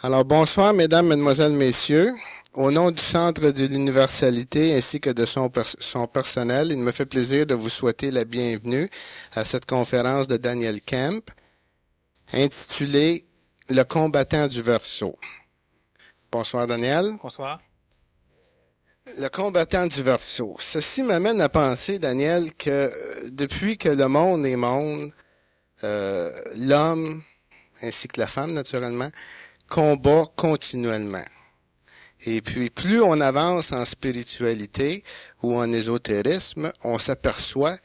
Alors, bonsoir, mesdames, mesdemoiselles, messieurs. Au nom du Centre de l'Universalité ainsi que de son personnel, il me fait plaisir de vous souhaiter la bienvenue à cette conférence de Daniel Kemp, intitulée Le combattant du Verseau. Bonsoir, Daniel. Bonsoir. Le combattant du Verseau. Ceci m'amène à penser, Daniel, que depuis que le monde est monde, l'homme, ainsi que la femme, naturellement, combat continuellement. Et puis, plus on avance en spiritualité ou en ésotérisme, on s'aperçoit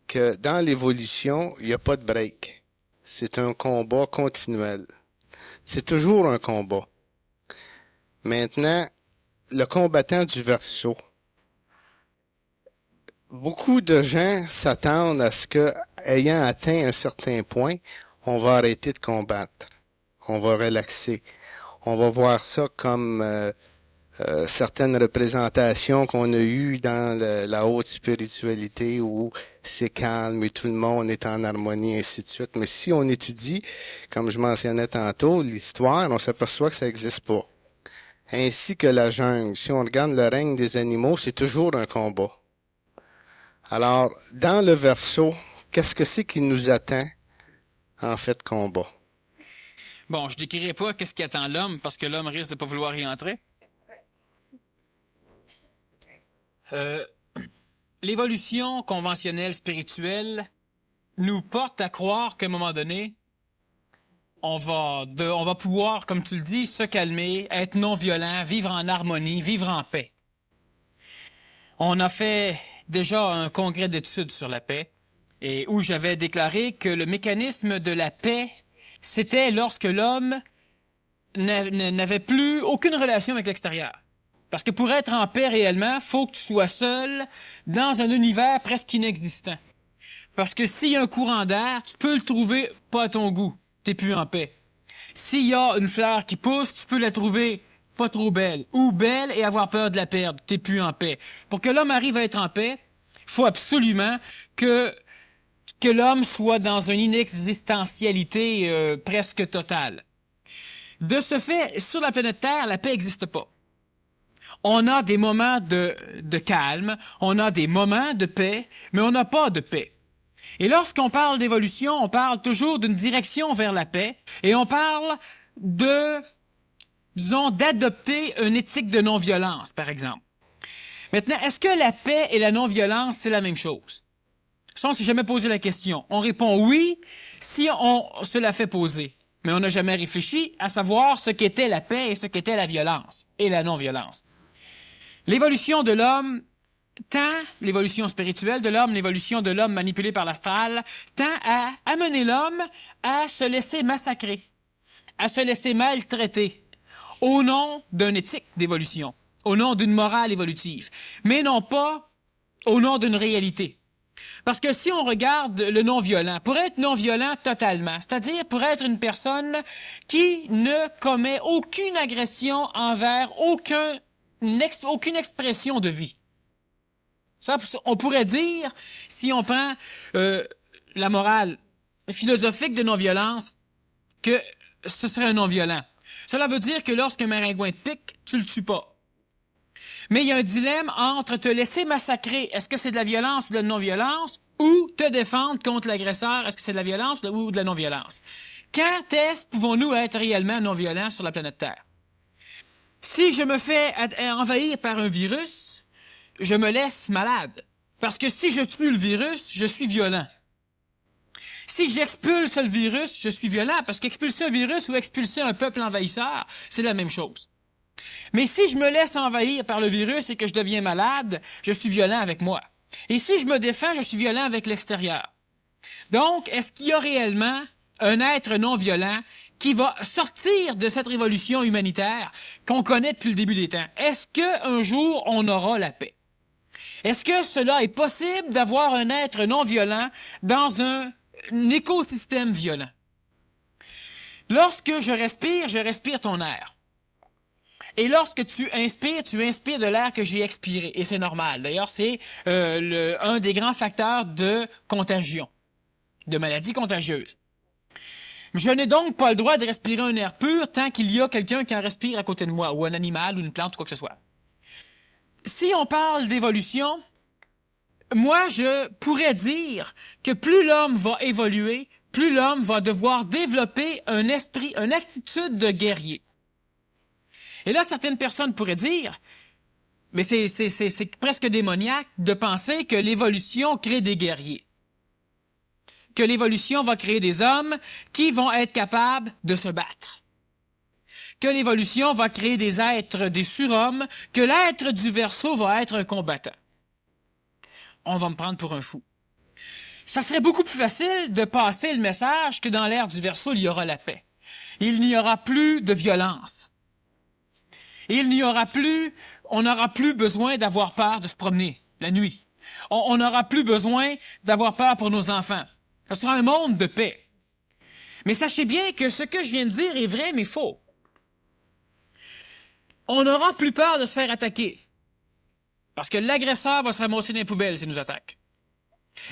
que dans l'évolution, il n'y a pas de break. C'est un combat continuel. C'est toujours un combat. Maintenant, le combattant du Verseau. Beaucoup de gens s'attendent à ce que, ayant atteint un certain point, on va arrêter de combattre. On va relaxer. On va voir ça comme certaines représentations qu'on a eues dans la haute spiritualité où c'est calme et tout le monde est en harmonie, et ainsi de suite. Mais si on étudie, comme je mentionnais tantôt, l'histoire, on s'aperçoit que ça n'existe pas. Ainsi que la jungle. Si on regarde le règne des animaux, c'est toujours un combat. Alors, dans le Verseau, qu'est-ce que c'est qui nous attend en fait combat? Bon, je décrirai pas qu'est-ce qui attend l'homme, parce que l'homme risque de pas vouloir y entrer. L'évolution conventionnelle spirituelle nous porte à croire qu'à un moment donné, on va pouvoir, comme tu le dis, se calmer, être non violent, vivre en harmonie, vivre en paix. On a fait déjà un congrès d'études sur la paix, et où j'avais déclaré que le mécanisme de la paix, c'était lorsque l'homme n'avait plus aucune relation avec l'extérieur. Parce que pour être en paix réellement, faut que tu sois seul dans un univers presque inexistant. Parce que s'il y a un courant d'air, tu peux le trouver pas à ton goût. T'es plus en paix. S'il y a une fleur qui pousse, tu peux la trouver pas trop belle. Ou belle et avoir peur de la perdre. T'es plus en paix. Pour que l'homme arrive à être en paix, il faut absolument que l'homme soit dans une inexistentialité presque totale. De ce fait, sur la planète Terre, la paix n'existe pas. On a des moments de calme, on a des moments de paix, mais on n'a pas de paix. Et lorsqu'on parle d'évolution, on parle toujours d'une direction vers la paix, et on parle d'adopter une éthique de non-violence, par exemple. Maintenant, est-ce que la paix et la non-violence, c'est la même chose? Ça, on ne s'est jamais posé la question. On répond oui si on se la fait poser. Mais on n'a jamais réfléchi à savoir ce qu'était la paix et ce qu'était la violence et la non-violence. L'évolution de l'homme l'évolution spirituelle de l'homme, l'évolution de l'homme manipulé par l'astral, tend à amener l'homme à se laisser massacrer, à se laisser maltraiter, au nom d'une éthique d'évolution, au nom d'une morale évolutive, mais non pas au nom d'une réalité. Parce que si on regarde le non-violent, pour être non-violent totalement, c'est-à-dire pour être une personne qui ne commet aucune agression envers aucune expression de vie. Ça, on pourrait dire, si on prend la morale philosophique de non-violence, que ce serait un non-violent. Cela veut dire que lorsqu'un maringouin te pique, tu le tues pas. Mais il y a un dilemme entre te laisser massacrer, est-ce que c'est de la violence ou de la non-violence, ou te défendre contre l'agresseur, est-ce que c'est de la violence ou de la non-violence. Quand est-ce pouvons-nous être réellement non-violents sur la planète Terre? Si je me fais envahir par un virus, je me laisse malade. Parce que si je tue le virus, je suis violent. Si j'expulse le virus, je suis violent. Parce qu'expulser un virus ou expulser un peuple envahisseur, c'est la même chose. Mais si je me laisse envahir par le virus et que je deviens malade, je suis violent avec moi. Et si je me défends, je suis violent avec l'extérieur. Donc, est-ce qu'il y a réellement un être non violent qui va sortir de cette révolution humanitaire qu'on connaît depuis le début des temps? Est-ce qu'un jour, on aura la paix? Est-ce que cela est possible d'avoir un être non violent dans un écosystème violent? Lorsque je respire ton air. Et lorsque tu inspires de l'air que j'ai expiré. Et c'est normal. D'ailleurs, c'est un des grands facteurs de contagion, de maladies contagieuses. Je n'ai donc pas le droit de respirer un air pur tant qu'il y a quelqu'un qui en respire à côté de moi, ou un animal, ou une plante, ou quoi que ce soit. Si on parle d'évolution, moi, je pourrais dire que plus l'homme va évoluer, plus l'homme va devoir développer un esprit, une attitude de guerrier. Et là, certaines personnes pourraient dire, mais c'est presque démoniaque de penser que l'évolution crée des guerriers. Que l'évolution va créer des hommes qui vont être capables de se battre. Que l'évolution va créer des êtres, des surhommes, que l'être du Verseau va être un combattant. On va me prendre pour un fou. Ça serait beaucoup plus facile de passer le message que dans l'ère du Verseau, il y aura la paix. Il n'y aura plus de violence. Il n'y aura plus, on n'aura plus besoin d'avoir peur de se promener la nuit. On n'aura plus besoin d'avoir peur pour nos enfants. Ce sera un monde de paix. Mais sachez bien que ce que je viens de dire est vrai, mais faux. On n'aura plus peur de se faire attaquer. Parce que l'agresseur va se ramasser dans les poubelles s'il nous attaque.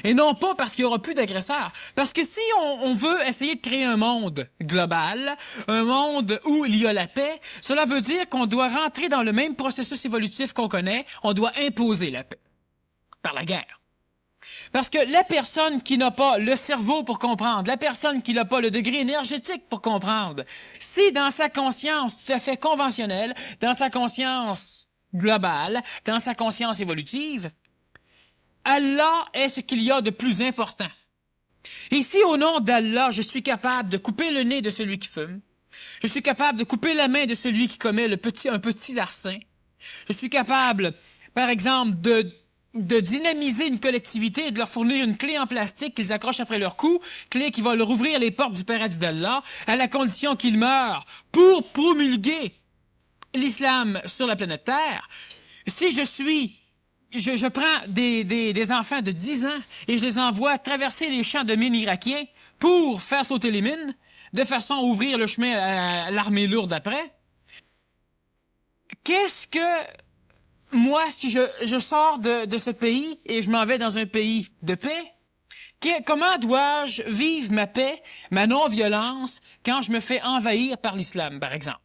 Et non pas parce qu'il n'y aura plus d'agresseurs. Parce que si on veut essayer de créer un monde global, un monde où il y a la paix, cela veut dire qu'on doit rentrer dans le même processus évolutif qu'on connaît, on doit imposer la paix. Par la guerre. Parce que la personne qui n'a pas le cerveau pour comprendre, la personne qui n'a pas le degré énergétique pour comprendre, si dans sa conscience tout à fait conventionnelle, dans sa conscience globale, dans sa conscience évolutive, Allah est ce qu'il y a de plus important. Et si au nom d'Allah, je suis capable de couper le nez de celui qui fume, je suis capable de couper la main de celui qui commet un petit larcin, je suis capable, par exemple, de dynamiser une collectivité et de leur fournir une clé en plastique qu'ils accrochent après leur cou, clé qui va leur ouvrir les portes du paradis d'Allah, à la condition qu'ils meurent pour promulguer l'islam sur la planète Terre. Si je prends des enfants de 10 ans et je les envoie traverser les champs de mines irakiens pour faire sauter les mines, de façon à ouvrir le chemin à l'armée lourde après. Qu'est-ce que, moi, si je sors de ce pays et je m'en vais dans un pays de paix, comment dois-je vivre ma paix, ma non-violence, quand je me fais envahir par l'islam, par exemple,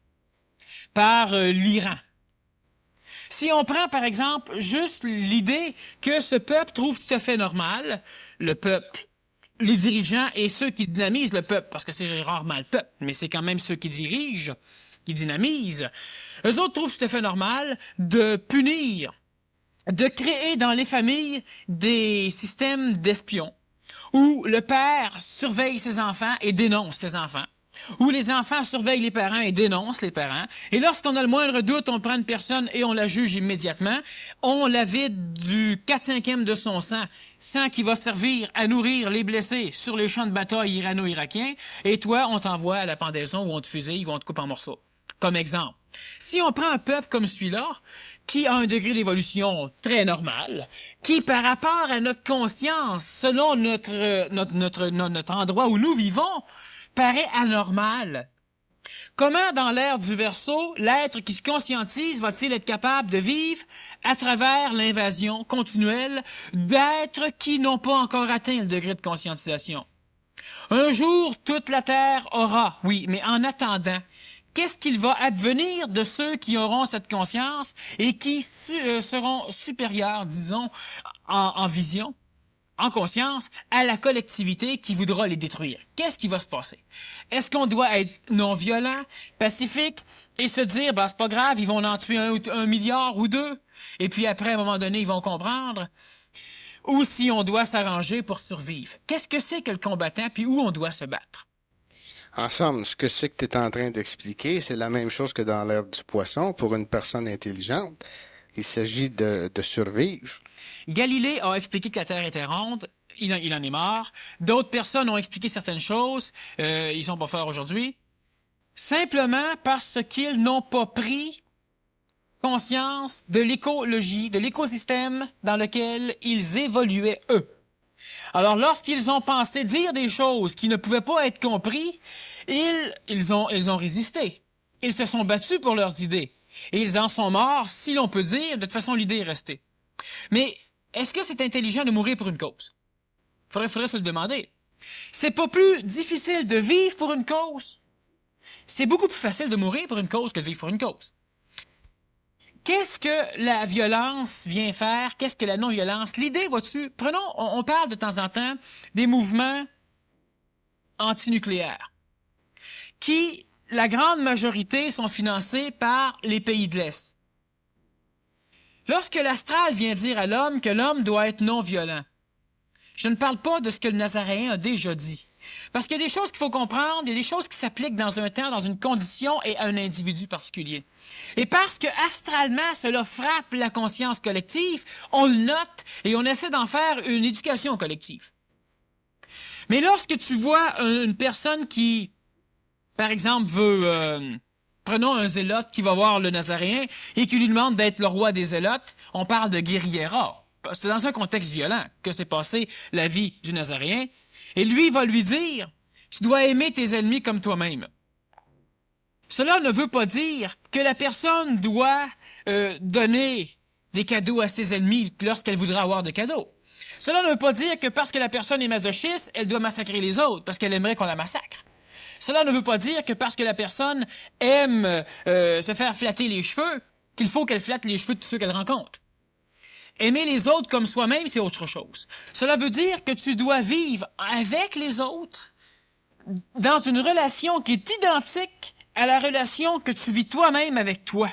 par l'Iran? Si on prend, par exemple, juste l'idée que ce peuple trouve tout à fait normal, le peuple, les dirigeants et ceux qui dynamisent le peuple, parce que c'est rarement le peuple, mais c'est quand même ceux qui dirigent, qui dynamisent, eux autres trouvent tout à fait normal de punir, de créer dans les familles des systèmes d'espions, où le père surveille ses enfants et dénonce ses enfants, où les enfants surveillent les parents et dénoncent les parents. Et lorsqu'on a le moindre doute, on prend une personne et on la juge immédiatement. On la vide du 4/5 de son sang qui va servir à nourrir les blessés sur les champs de bataille irano-irakiens. Et toi, on t'envoie à la pendaison où on te fusille ou on te coupe en morceaux. Comme exemple. Si on prend un peuple comme celui-là, qui a un degré d'évolution très normal, qui par rapport à notre conscience, selon notre endroit où nous vivons, paraît anormal. Comment, dans l'ère du Verseau, l'être qui se conscientise va-t-il être capable de vivre à travers l'invasion continuelle d'êtres qui n'ont pas encore atteint le degré de conscientisation? Un jour, toute la Terre aura, oui, mais en attendant, qu'est-ce qu'il va advenir de ceux qui auront cette conscience et qui seront supérieurs, disons, en vision, en conscience, à la collectivité qui voudra les détruire? Qu'est-ce qui va se passer? Est-ce qu'on doit être non-violent, pacifique, et se dire, bah, c'est pas grave, ils vont en tuer un milliard ou deux, et puis après, à un moment donné, ils vont comprendre? Ou si on doit s'arranger pour survivre? Qu'est-ce que c'est que le combattant, puis où on doit se battre? En somme, ce que c'est que tu es en train d'expliquer, c'est la même chose que dans l'ère du poisson pour une personne intelligente. Il s'agit de survivre. Galilée a expliqué que la Terre était ronde. Il en est mort. D'autres personnes ont expliqué certaines choses. Ils sont pas forts aujourd'hui. Simplement parce qu'ils n'ont pas pris conscience de l'écologie, de l'écosystème dans lequel ils évoluaient, eux. Alors, lorsqu'ils ont pensé dire des choses qui ne pouvaient pas être comprises, ils ont résisté. Ils se sont battus pour leurs idées. Et ils en sont morts, si l'on peut dire. De toute façon, l'idée est restée. Mais est-ce que c'est intelligent de mourir pour une cause? Faudrait se le demander. C'est pas plus difficile de vivre pour une cause. C'est beaucoup plus facile de mourir pour une cause que de vivre pour une cause. Qu'est-ce que la violence vient faire? Qu'est-ce que la non-violence? L'idée, vois-tu, prenons, on parle de temps en temps des mouvements antinucléaires qui, la grande majorité, sont financés par les pays de l'Est. Lorsque l'astral vient dire à l'homme que l'homme doit être non-violent, je ne parle pas de ce que le Nazaréen a déjà dit. Parce qu'il y a des choses qu'il faut comprendre, il y a des choses qui s'appliquent dans un temps, dans une condition et à un individu particulier. Et parce que astralement, cela frappe la conscience collective, on le note et on essaie d'en faire une éducation collective. Mais lorsque tu vois une personne qui, par exemple, prenons un zélote qui va voir le Nazaréen et qui lui demande d'être le roi des zélotes, on parle de guerriera. C'est dans un contexte violent que s'est passée la vie du Nazaréen. Et lui va lui dire, tu dois aimer tes ennemis comme toi-même. Cela ne veut pas dire que la personne doit donner des cadeaux à ses ennemis lorsqu'elle voudra avoir des cadeaux. Cela ne veut pas dire que parce que la personne est masochiste, elle doit massacrer les autres parce qu'elle aimerait qu'on la massacre. Cela ne veut pas dire que parce que la personne aime se faire flatter les cheveux, qu'il faut qu'elle flatte les cheveux de tous ceux qu'elle rencontre. Aimer les autres comme soi-même, c'est autre chose. Cela veut dire que tu dois vivre avec les autres dans une relation qui est identique à la relation que tu vis toi-même avec toi.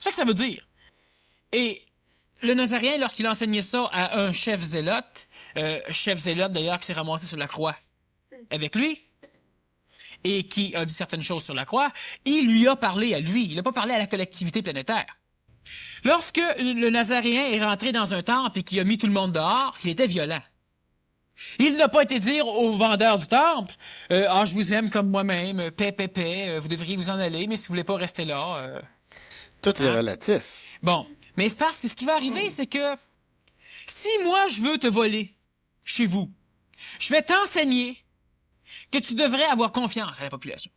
C'est ça que ça veut dire. Et le Nazaréen, lorsqu'il enseignait ça à un chef zélote d'ailleurs qui s'est ramassé sur la croix avec lui, et qui a dit certaines choses sur la croix, il lui a parlé à lui, il n'a pas parlé à la collectivité planétaire. Lorsque le Nazaréen est rentré dans un temple et qu'il a mis tout le monde dehors, il était violent. Il n'a pas été dire au vendeur du temple, « Ah, je vous aime comme moi-même, paix, vous devriez vous en aller, mais si vous voulez pas rester là... Tout est relatif. Bon, mais c'est parce que ce qui va arriver, c'est que si moi je veux te voler chez vous, je vais t'enseigner que tu devrais avoir confiance à la population,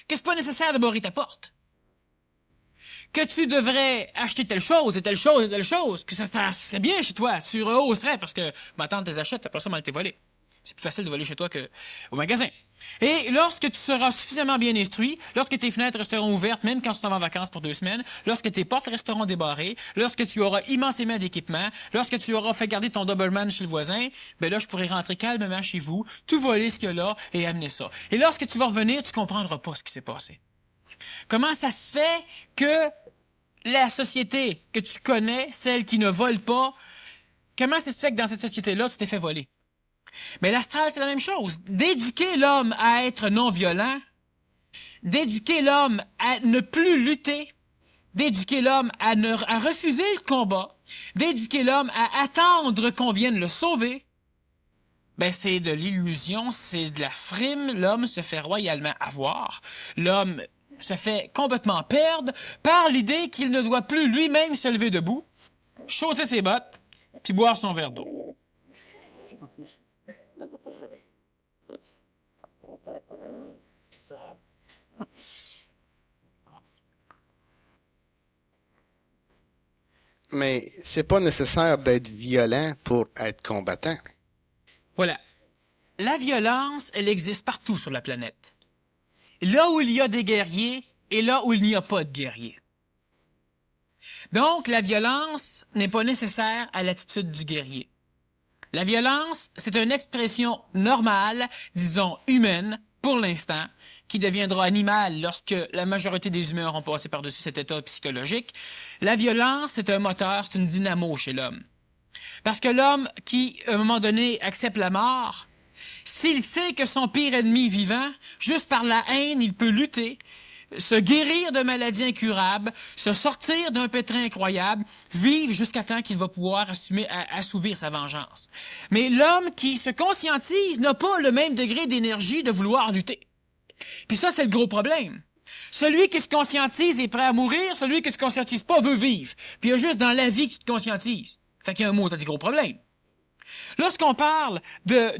que c'est pas nécessaire de barrer ta porte, que tu devrais acheter telle chose et telle chose et telle chose, que ça serait bien chez toi, tu rehausserais parce que ma tante les achète, après ça, m'en été volé. C'est plus facile de voler chez toi qu'au magasin. Et lorsque tu seras suffisamment bien instruit, lorsque tes fenêtres resteront ouvertes, même quand tu t'en vas en vacances pour 2 semaines, lorsque tes portes resteront débarrées, lorsque tu auras immensément d'équipements, lorsque tu auras fait garder ton Doberman chez le voisin, ben là, je pourrai rentrer calmement chez vous, tout voler ce qu'il y a là et amener ça. Et lorsque tu vas revenir, tu comprendras pas ce qui s'est passé. Comment ça se fait que la société que tu connais, celle qui ne vole pas, comment ça se fait que dans cette société-là, tu t'es fait voler? Mais l'astral, c'est la même chose. D'éduquer l'homme à être non-violent, d'éduquer l'homme à ne plus lutter, d'éduquer l'homme à refuser le combat, d'éduquer l'homme à attendre qu'on vienne le sauver, ben c'est de l'illusion, c'est de la frime. L'homme se fait royalement avoir. L'homme se fait complètement perdre par l'idée qu'il ne doit plus lui-même se lever debout, chausser ses bottes, puis boire son verre d'eau. Mais c'est pas nécessaire d'être violent pour être combattant. Voilà. La violence, elle existe partout sur la planète. Là où il y a des guerriers et là où il n'y a pas de guerriers. Donc, la violence n'est pas nécessaire à l'attitude du guerrier. La violence, c'est une expression normale, disons humaine, pour l'instant, qui deviendra animale lorsque la majorité des humains auront passé par-dessus cet état psychologique. La violence, c'est un moteur, c'est une dynamo chez l'homme. Parce que l'homme qui, à un moment donné, accepte la mort, s'il sait que son pire ennemi vivant, juste par la haine, il peut lutter, se guérir de maladies incurables, se sortir d'un pétrin incroyable, vivre jusqu'à temps qu'il va pouvoir assouvir sa vengeance. Mais l'homme qui se conscientise n'a pas le même degré d'énergie de vouloir lutter. Puis ça, c'est le gros problème. Celui qui se conscientise est prêt à mourir, celui qui se conscientise pas veut vivre. Puis il y a juste dans la vie que tu te conscientises. Fait qu'il y a un mot, t'as des gros problèmes. Lorsqu'on parle de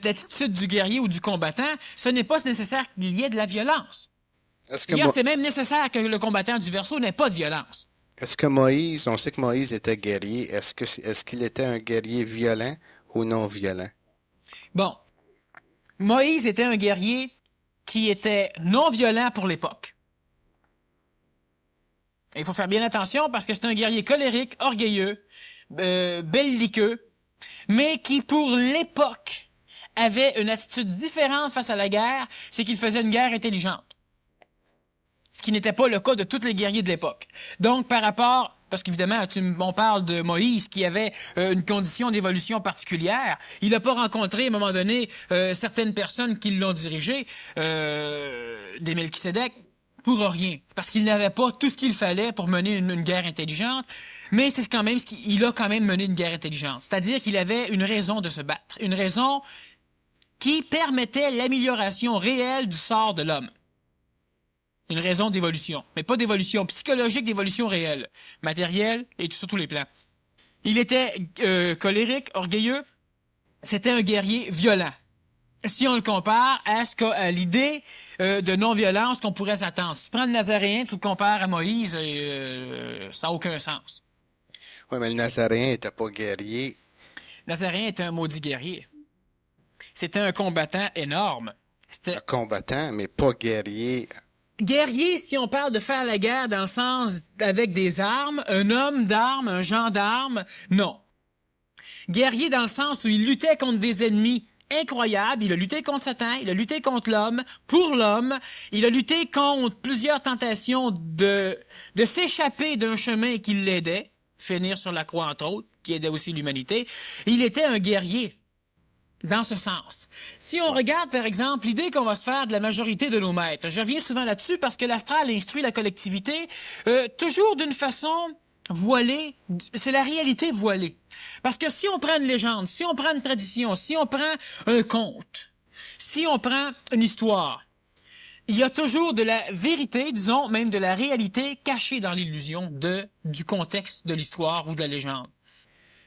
l'attitude du guerrier ou du combattant, ce n'est pas nécessaire qu'il y ait de la violence. C'est même nécessaire que le combattant du verseau n'ait pas de violence. Est-ce que Moïse, on sait que Moïse était guerrier, est-ce qu'il était un guerrier violent ou non violent? Bon, Moïse était un guerrier qui était non violent pour l'époque. Il faut faire bien attention parce que c'est un guerrier colérique, orgueilleux, belliqueux, mais qui, pour l'époque, avait une attitude différente face à la guerre, c'est qu'il faisait une guerre intelligente. Ce qui n'était pas le cas de tous les guerriers de l'époque. Donc, par rapport, parce qu'évidemment, on parle de Moïse qui avait une condition d'évolution particulière, il n'a pas rencontré, à un moment donné, certaines personnes qui l'ont dirigé, des Melchisédek, pour rien. Parce qu'il n'avait pas tout ce qu'il fallait pour mener une guerre intelligente, mais c'est quand même il a quand même mené une guerre intelligente. C'est-à-dire qu'il avait une raison de se battre. Une raison qui permettait l'amélioration réelle du sort de l'homme. Une raison d'évolution, mais pas d'évolution psychologique, d'évolution réelle, matérielle et sur tous les plans. Il était colérique, orgueilleux, c'était un guerrier violent. Si on le compare à l'idée de non-violence qu'on pourrait s'attendre. Si tu prends le Nazaréen, tu le compares à Moïse, ça n'a aucun sens. Oui, mais le Nazaréen n'était pas guerrier. Le Nazaréen était un maudit guerrier. C'était un combattant énorme. Un combattant, mais pas guerrier. Guerrier, si on parle de faire la guerre dans le sens avec des armes, un homme d'armes, un gendarme, non. Guerrier dans le sens où il luttait contre des ennemis incroyables, il a lutté contre Satan, il a lutté contre l'homme, pour l'homme, il a lutté contre plusieurs tentations de s'échapper d'un chemin qui l'aidait, finir sur la croix entre autres, qui aidait aussi l'humanité. Il était un guerrier. Dans ce sens. Si on regarde, par exemple, l'idée qu'on va se faire de la majorité de nos maîtres, je reviens souvent là-dessus parce que l'astral instruit la collectivité toujours d'une façon voilée, c'est la réalité voilée. Parce que si on prend une légende, si on prend une tradition, si on prend un conte, si on prend une histoire, il y a toujours de la vérité, disons, même de la réalité cachée dans l'illusion du contexte de l'histoire ou de la légende.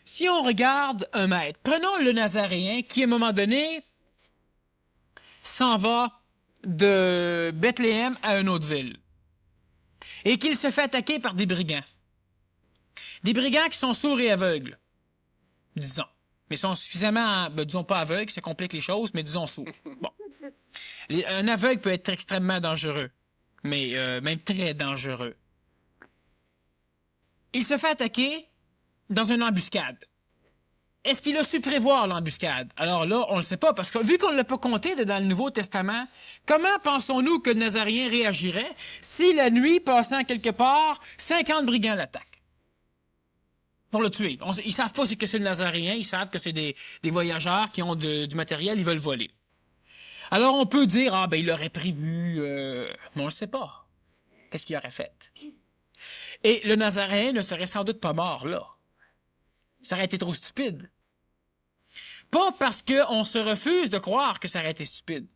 Si on regarde un maître, prenons le Nazaréen qui, à un moment donné, s'en va de Bethléem à une autre ville et qu'il se fait attaquer par des brigands. Des brigands qui sont sourds et aveugles, disons. Mais sont suffisamment, disons pas aveugles, ça complique les choses, mais disons sourds. Bon. Un aveugle peut être extrêmement dangereux, mais même très dangereux. Il se fait attaquer dans une embuscade. Est-ce qu'il a su prévoir l'embuscade? Alors là, on ne le sait pas, parce que vu qu'on ne l'a pas compté dans le Nouveau Testament, comment pensons-nous que le Nazaréen réagirait si la nuit, passant quelque part, 50 brigands l'attaquent? Pour le tuer. Ils savent pas que c'est le Nazaréen, ils savent que c'est des voyageurs qui ont du matériel, ils veulent voler. Alors on peut dire, il l'aurait prévu, mais on ne le sait pas. Qu'est-ce qu'il aurait fait? Et le Nazaréen ne serait sans doute pas mort là. Ça aurait été trop stupide. Pas parce qu'on se refuse de croire que ça aurait été stupide.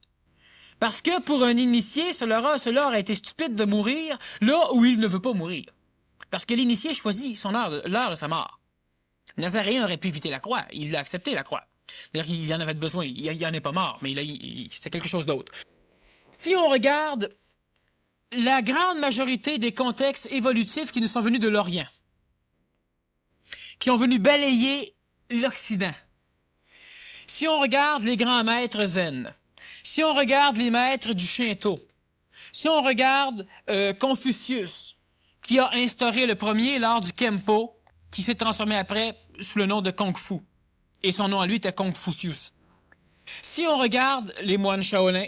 Parce que pour un initié, cela aurait été stupide de mourir là où il ne veut pas mourir. Parce que l'initié choisit l'heure de sa mort. Nazaréen aurait pu éviter la croix. Il a accepté la croix. C'est-à-dire qu'il en avait besoin. Il en est pas mort, mais c'était quelque chose d'autre. Si on regarde la grande majorité des contextes évolutifs qui nous sont venus de l'Orient, qui ont venu balayer l'Occident. Si on regarde les grands maîtres zen, si on regarde les maîtres du Shinto, si on regarde Confucius, qui a instauré le premier l'art du Kempo, qui s'est transformé après sous le nom de Kung Fu, et son nom à lui était Confucius. Si on regarde les moines Shaolin,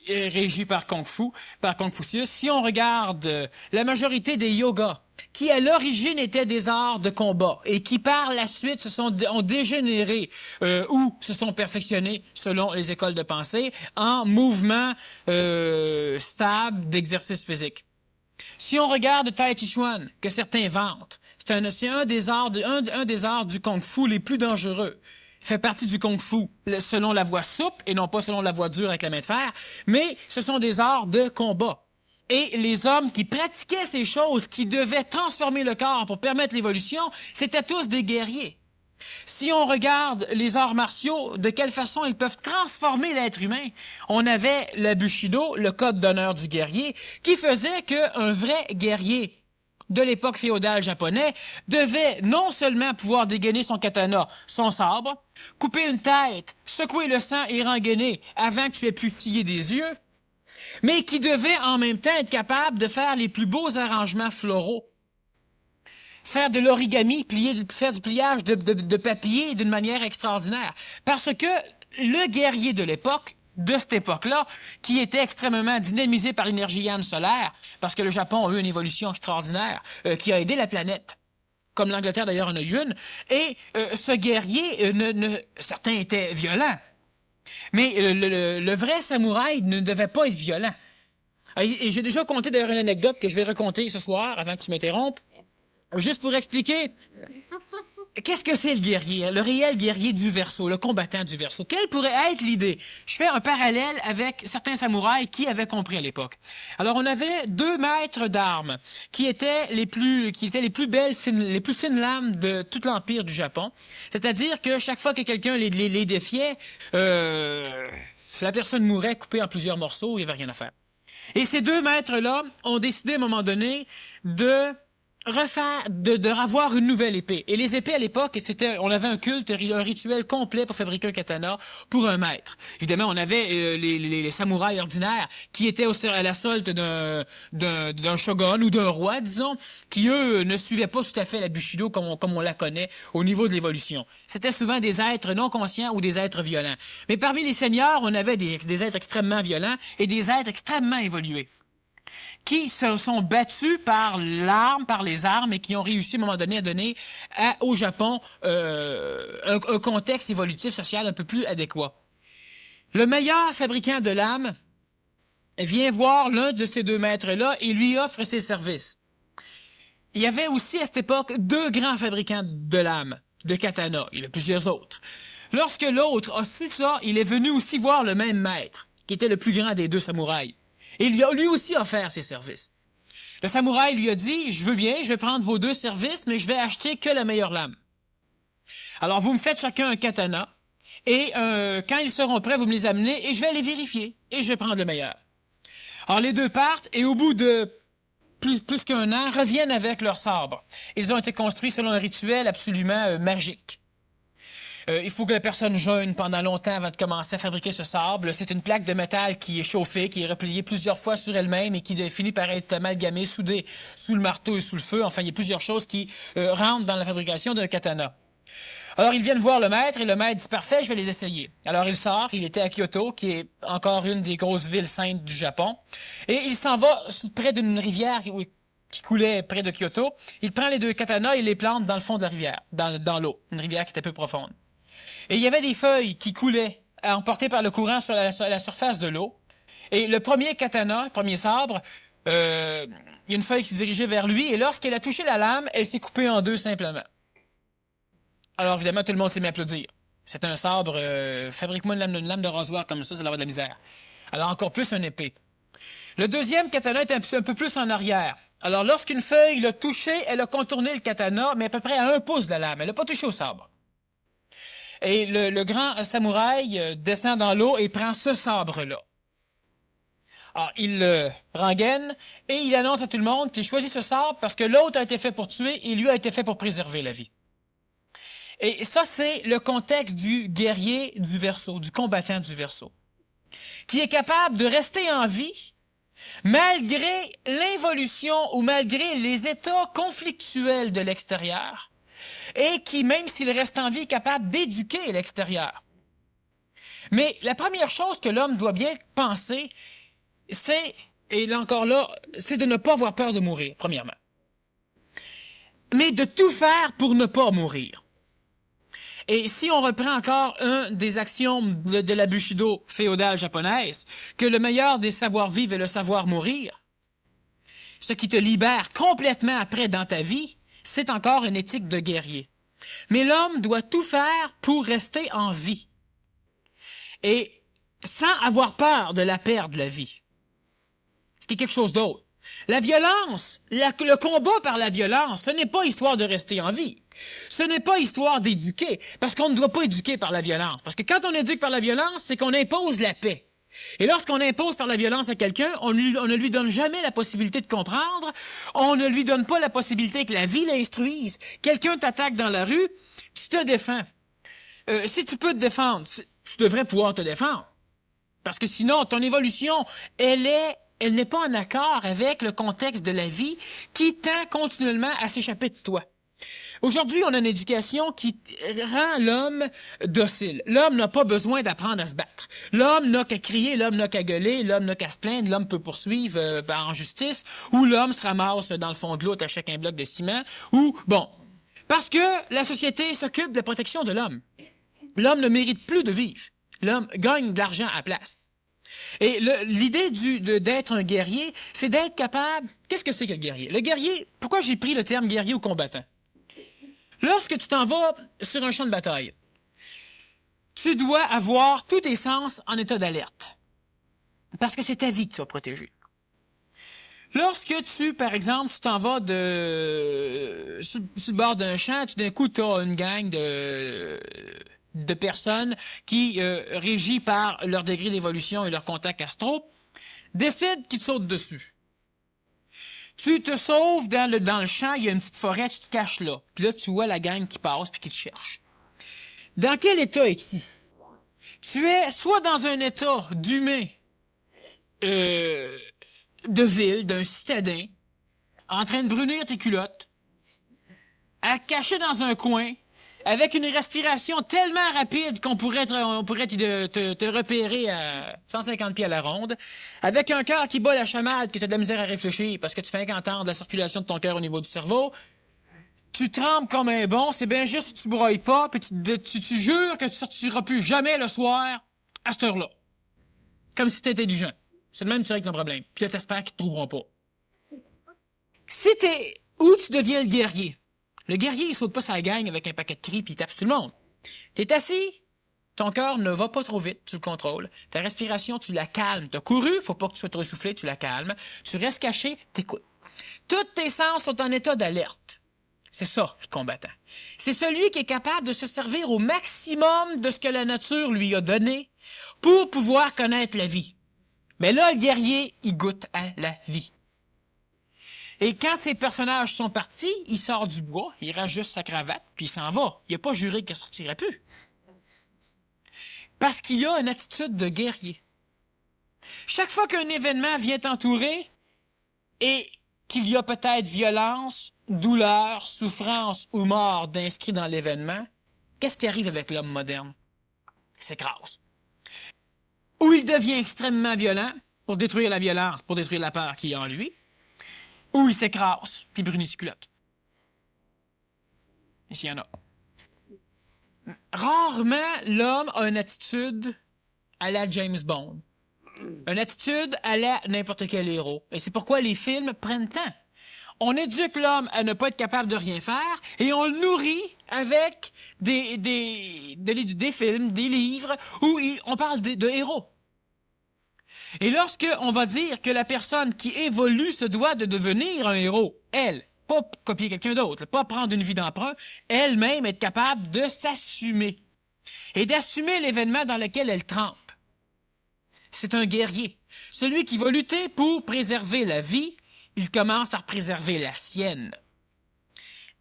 régis par Confucius, si on regarde la majorité des yogas, qui à l'origine étaient des arts de combat et qui par la suite ont dégénéré ou se sont perfectionnés selon les écoles de pensée en mouvements stables d'exercice physique. Si on regarde Tai Chi Chuan, que certains vantent, c'est un des arts du Kung Fu les plus dangereux. Il fait partie du Kung Fu selon la voie souple et non pas selon la voie dure avec la main de fer, mais ce sont des arts de combat. Et les hommes qui pratiquaient ces choses, qui devaient transformer le corps pour permettre l'évolution, c'était tous des guerriers. Si on regarde les arts martiaux, de quelle façon ils peuvent transformer l'être humain, on avait le Bushido, le code d'honneur du guerrier, qui faisait qu'un vrai guerrier de l'époque féodale japonais devait non seulement pouvoir dégainer son katana, son sabre, couper une tête, secouer le sang et rengainer avant que tu aies pu piller des yeux, mais qui devait en même temps être capable de faire les plus beaux arrangements floraux, faire de l'origami, faire du pliage de papier d'une manière extraordinaire. Parce que le guerrier de l'époque, de cette époque-là, qui était extrêmement dynamisé par l'énergie yang solaire, parce que le Japon a eu une évolution extraordinaire qui a aidé la planète, comme l'Angleterre d'ailleurs en a eu une, et ce guerrier, certains étaient violents, mais le vrai samouraï ne devait pas être violent. Et j'ai déjà conté d'ailleurs une anecdote que je vais raconter ce soir, avant que tu m'interrompes, juste pour expliquer qu'est-ce que c'est le guerrier, le réel guerrier du Verseau, le combattant du Verseau. Quelle pourrait être l'idée? Je fais un parallèle avec certains samouraïs qui avaient compris à l'époque. Alors, on avait 2 maîtres d'armes qui étaient les plus belles, les plus fines lames de tout l'empire du Japon. C'est-à-dire que chaque fois que quelqu'un les défiait, la personne mourait coupée en plusieurs morceaux, il n'y avait rien à faire. Et ces 2 maîtres-là ont décidé à un moment donné de avoir une nouvelle épée. Et les épées à l'époque, on avait un culte, un rituel complet pour fabriquer un katana pour un maître. Évidemment, on avait les samouraïs ordinaires qui étaient à la solde d'un shogun ou d'un roi, disons, qui êtres ne suivaient pas tout à fait la bushido comme on la connaît au niveau de l'évolution. C'était souvent des êtres non conscients ou des êtres violents. Mais parmi les seigneurs, on avait des êtres extrêmement violents et des êtres extrêmement évolués, qui se sont battus par les armes et qui ont réussi à un moment donné à donner au Japon un contexte évolutif social un peu plus adéquat. Le meilleur fabricant de lames vient voir l'un de ces 2 maîtres-là et lui offre ses services. Il y avait aussi à cette époque 2 grands fabricants de lames, de katana. Il y en a plusieurs autres. Lorsque l'autre a su ça, il est venu aussi voir le même maître, qui était le plus grand des 2 samouraïs. Et il lui a lui aussi offert ses services. Le samouraï lui a dit, je veux bien, je vais prendre vos 2 services, mais je vais acheter que la meilleure lame. Alors, vous me faites chacun un katana, et quand ils seront prêts, vous me les amenez, et je vais les vérifier, et je vais prendre le meilleur. Alors, les 2 partent, et au bout de plus qu'1 an, reviennent avec leurs sabres. Ils ont été construits selon un rituel absolument magique. Il faut que la personne jeûne pendant longtemps avant de commencer à fabriquer ce sabre. C'est une plaque de métal qui est chauffée, qui est repliée plusieurs fois sur elle-même et qui finit par être amalgamée, soudée sous le marteau et sous le feu. Enfin, il y a plusieurs choses qui rentrent dans la fabrication d'un katana. Alors, ils viennent voir le maître et le maître dit « Parfait, je vais les essayer ». Alors, il sort, il était à Kyoto, qui est encore une des grosses villes saintes du Japon, et il s'en va près d'une rivière qui coulait près de Kyoto. Il prend les 2 katanas et les plante dans le fond de la rivière, dans l'eau, une rivière qui était peu profonde. Et il y avait des feuilles qui coulaient, emportées par le courant sur la surface de l'eau. Et le premier katana, le premier sabre, il y a une feuille qui s'est dirigée vers lui, et lorsqu'elle a touché la lame, elle s'est coupée en 2 simplement. Alors évidemment, tout le monde s'est mis à applaudir. C'est un sabre, fabrique-moi une lame de rasoir comme ça va avoir de la misère. Alors encore plus une épée. Le deuxième katana est un peu plus en arrière. Alors lorsqu'une feuille l'a touché, elle a contourné le katana, mais à peu près à 1 pouce de la lame. Elle n'a pas touché au sabre. Et le grand samouraï descend dans l'eau et prend ce sabre-là. Alors, il le rengaine et il annonce à tout le monde qu'il choisit ce sabre parce que l'autre a été fait pour tuer et lui a été fait pour préserver la vie. Et ça, c'est le contexte du guerrier du Verseau, du combattant du Verseau, qui est capable de rester en vie malgré l'involution ou malgré les états conflictuels de l'extérieur, et qui, même s'il reste en vie, est capable d'éduquer l'extérieur. Mais la première chose que l'homme doit bien penser, c'est, et là encore là, c'est de ne pas avoir peur de mourir, premièrement. Mais de tout faire pour ne pas mourir. Et si on reprend encore un des axiomes de la Bushido féodale japonaise, que le meilleur des savoirs-vivre est le savoir mourir, ce qui te libère complètement après dans ta vie, c'est encore une éthique de guerrier. Mais l'homme doit tout faire pour rester en vie. Et sans avoir peur de la perdre, la vie. Ce qui est quelque chose d'autre. La violence, le combat par la violence, ce n'est pas histoire de rester en vie. Ce n'est pas histoire d'éduquer, parce qu'on ne doit pas éduquer par la violence. Parce que quand on éduque par la violence, c'est qu'on impose la paix. Et lorsqu'on impose par la violence à quelqu'un, on ne lui donne jamais la possibilité de comprendre, on ne lui donne pas la possibilité que la vie l'instruise. Quelqu'un t'attaque dans la rue, tu te défends. Si tu peux te défendre, tu devrais pouvoir te défendre. Parce que sinon, ton évolution, elle n'est pas en accord avec le contexte de la vie qui tend continuellement à s'échapper de toi. Aujourd'hui, on a une éducation qui rend l'homme docile. L'homme n'a pas besoin d'apprendre à se battre. L'homme n'a qu'à crier, l'homme n'a qu'à gueuler, l'homme n'a qu'à se plaindre, l'homme peut poursuivre en justice, ou l'homme se ramasse dans le fond de l'eau à chaque bloc de ciment, ou, bon, parce que la société s'occupe de la protection de l'homme. L'homme ne mérite plus de vivre. L'homme gagne de l'argent à la place. Et l'idée d'être un guerrier, c'est d'être capable... Qu'est-ce que c'est que le guerrier? Le guerrier, pourquoi j'ai pris le terme guerrier ou combattant? Lorsque tu t'en vas sur un champ de bataille, tu dois avoir tous tes sens en état d'alerte. Parce que c'est ta vie que tu vas protéger. Lorsque par exemple, tu t'en vas sur le bord d'un champ, d'un coup, tu as une gang de personnes qui, régies par leur degré d'évolution et leur contact astro, décident qu'ils te sautent dessus. Tu te sauves dans le champ, il y a une petite forêt, tu te caches là. Puis là, tu vois la gang qui passe puis qui te cherche. Dans quel état es-tu? Tu es soit dans un état d'humain, de ville, d'un citadin, en train de brunir tes culottes, à cacher dans un coin, avec une respiration tellement rapide qu'on pourrait te repérer à 150 pieds à la ronde, avec un cœur qui bat la chamade, que tu as de la misère à réfléchir parce que tu fais qu'entendre la circulation de ton cœur au niveau du cerveau, tu trembles comme un bon, c'est bien juste que tu broyes pas, puis tu jures que tu sortiras plus jamais le soir à cette heure-là. Comme si t'étais intelligent. C'est le même que tu règles ton problème. Puis là, t'espères qu'ils te trouveront pas. Où tu deviens le guerrier? Le guerrier, il saute pas sa gang avec un paquet de cris puis il tape sur tout le monde. T'es assis, ton cœur ne va pas trop vite, tu le contrôles. Ta respiration, tu la calmes. T'as couru, faut pas que tu sois trop essoufflé, tu la calmes. Tu restes caché, t'écoutes. Tous tes sens sont en état d'alerte. C'est ça, le combattant. C'est celui qui est capable de se servir au maximum de ce que la nature lui a donné pour pouvoir connaître la vie. Mais là, le guerrier, il goûte à la vie. Et quand ces personnages sont partis, il sort du bois, il rajuste sa cravate, puis il s'en va. Il n'a pas juré qu'il ne sortirait plus. Parce qu'il a une attitude de guerrier. Chaque fois qu'un événement vient t'entourer et qu'il y a peut-être violence, douleur, souffrance ou mort d'inscrit dans l'événement, qu'est-ce qui arrive avec l'homme moderne? Il s'écrase. Ou il devient extrêmement violent pour détruire la violence, pour détruire la peur qu'il y a en lui, ou il s'écrase, puis brunit ses culottes. Et s'il y en a. Rarement, l'homme a une attitude à la James Bond. Une attitude à la n'importe quel héros. Et c'est pourquoi les films prennent temps. On éduque l'homme à ne pas être capable de rien faire et on le nourrit avec des films, des livres où on parle de héros. Et lorsque on va dire que la personne qui évolue se doit de devenir un héros, elle, pas copier quelqu'un d'autre, pas prendre une vie d'emprunt, elle-même être capable de s'assumer et d'assumer l'événement dans lequel elle trempe. C'est un guerrier. Celui qui va lutter pour préserver la vie, il commence par préserver la sienne.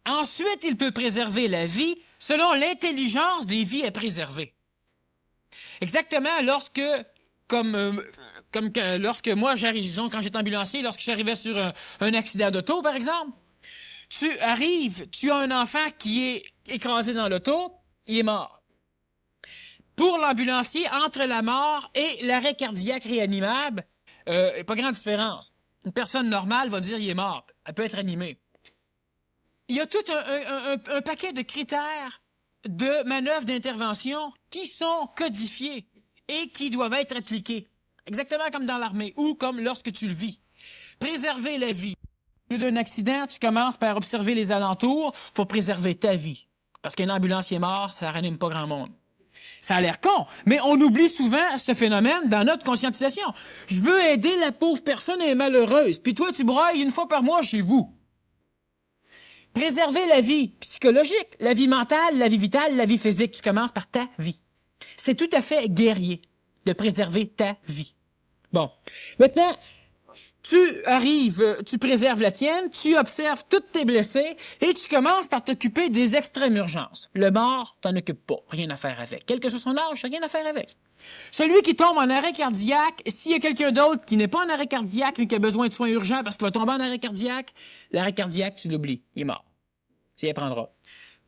Ensuite, il peut préserver la vie selon l'intelligence des vies à préserver. Exactement lorsque moi j'arrive, disons, quand j'étais ambulancier, lorsque j'arrivais sur un accident d'auto, par exemple, tu as un enfant qui est écrasé dans l'auto, il est mort. Pour l'ambulancier, entre la mort et l'arrêt cardiaque réanimable, pas grande différence. Une personne normale va dire il est mort, elle peut être animée. Il y a tout un paquet de critères de manœuvres d'intervention qui sont codifiés et qui doivent être appliqués. Exactement comme dans l'armée ou comme lorsque tu le vis. Préserver la vie. Au lieu d'un accident, tu commences par observer les alentours pour préserver ta vie. Parce qu'un ambulancier mort, ça ranime pas grand monde. Ça a l'air con, mais on oublie souvent ce phénomène dans notre conscientisation. Je veux aider la pauvre personne, elle est malheureuse, puis toi, tu brailles une fois par mois chez vous. Préserver la vie psychologique, la vie mentale, la vie vitale, la vie physique. Tu commences par ta vie. C'est tout à fait guerrier. de préserver ta vie. Bon. Maintenant, tu arrives, tu préserves la tienne, tu observes toutes tes blessés et tu commences par t'occuper des extrêmes urgences. Le mort, t'en occupes pas, rien à faire avec. Quel que soit son âge, rien à faire avec. Celui qui tombe en arrêt cardiaque, s'il y a quelqu'un d'autre qui n'est pas en arrêt cardiaque mais qui a besoin de soins urgents parce qu'il va tomber en arrêt cardiaque, l'arrêt cardiaque, tu l'oublies, il est mort. Tu y prendras.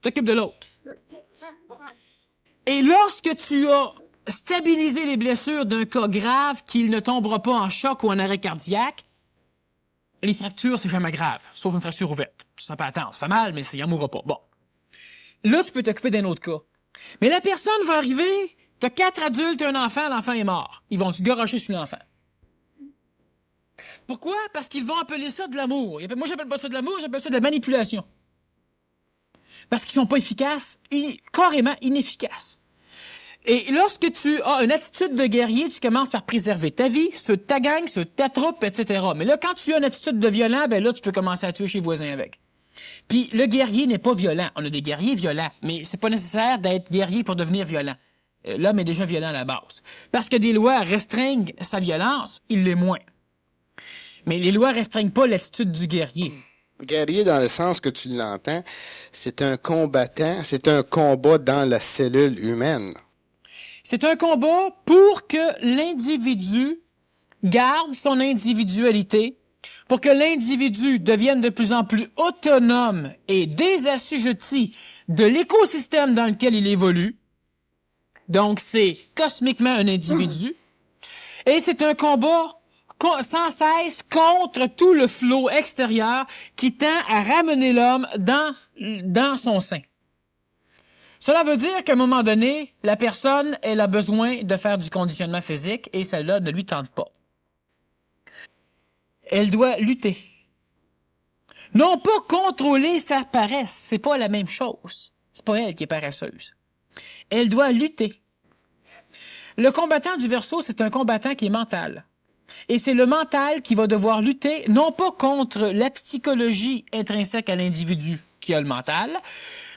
T'occupes de l'autre. Et lorsque tu as stabilisé les blessures d'un cas grave, qu'il ne tombera pas en choc ou en arrêt cardiaque, les fractures, c'est jamais grave, sauf une fracture ouverte. Ça peut attendre, ça fait mal, mais il n'en mourra pas. Bon. Là, tu peux t'occuper d'un autre cas. Mais la personne va arriver, t'as 4 adultes et un enfant, l'enfant est mort. Ils vont se garocher sur l'enfant. Pourquoi? Parce qu'ils vont appeler ça de l'amour. Moi, j'appelle pas ça de l'amour, j'appelle ça de la manipulation. Parce qu'ils sont pas efficaces, carrément inefficaces. Et lorsque tu as une attitude de guerrier, tu commences par préserver ta vie, ceux de ta gang, ceux de ta troupe, etc. Mais là, quand tu as une attitude de violent, ben là, tu peux commencer à tuer chez voisins avec. Puis le guerrier n'est pas violent. On a des guerriers violents, mais c'est pas nécessaire d'être guerrier pour devenir violent. L'homme est déjà violent à la base. Parce que des lois restreignent sa violence, il l'est moins. Mais les lois restreignent pas l'attitude du guerrier. Guerrier, dans le sens que tu l'entends, c'est un combattant, c'est un combat dans la cellule humaine. C'est un combat pour que l'individu garde son individualité, pour que l'individu devienne de plus en plus autonome et désassujetti de l'écosystème dans lequel il évolue. Donc, c'est cosmiquement un individu. Et c'est un combat sans cesse contre tout le flot extérieur qui tend à ramener l'homme dans son sein. Cela veut dire qu'à un moment donné, la personne, elle a besoin de faire du conditionnement physique et cela ne lui tente pas. Elle doit lutter. Non pas contrôler sa paresse, c'est pas la même chose. C'est pas elle qui est paresseuse. Elle doit lutter. Le combattant du Verseau, c'est un combattant qui est mental. Et c'est le mental qui va devoir lutter, non pas contre la psychologie intrinsèque à l'individu qui a le mental,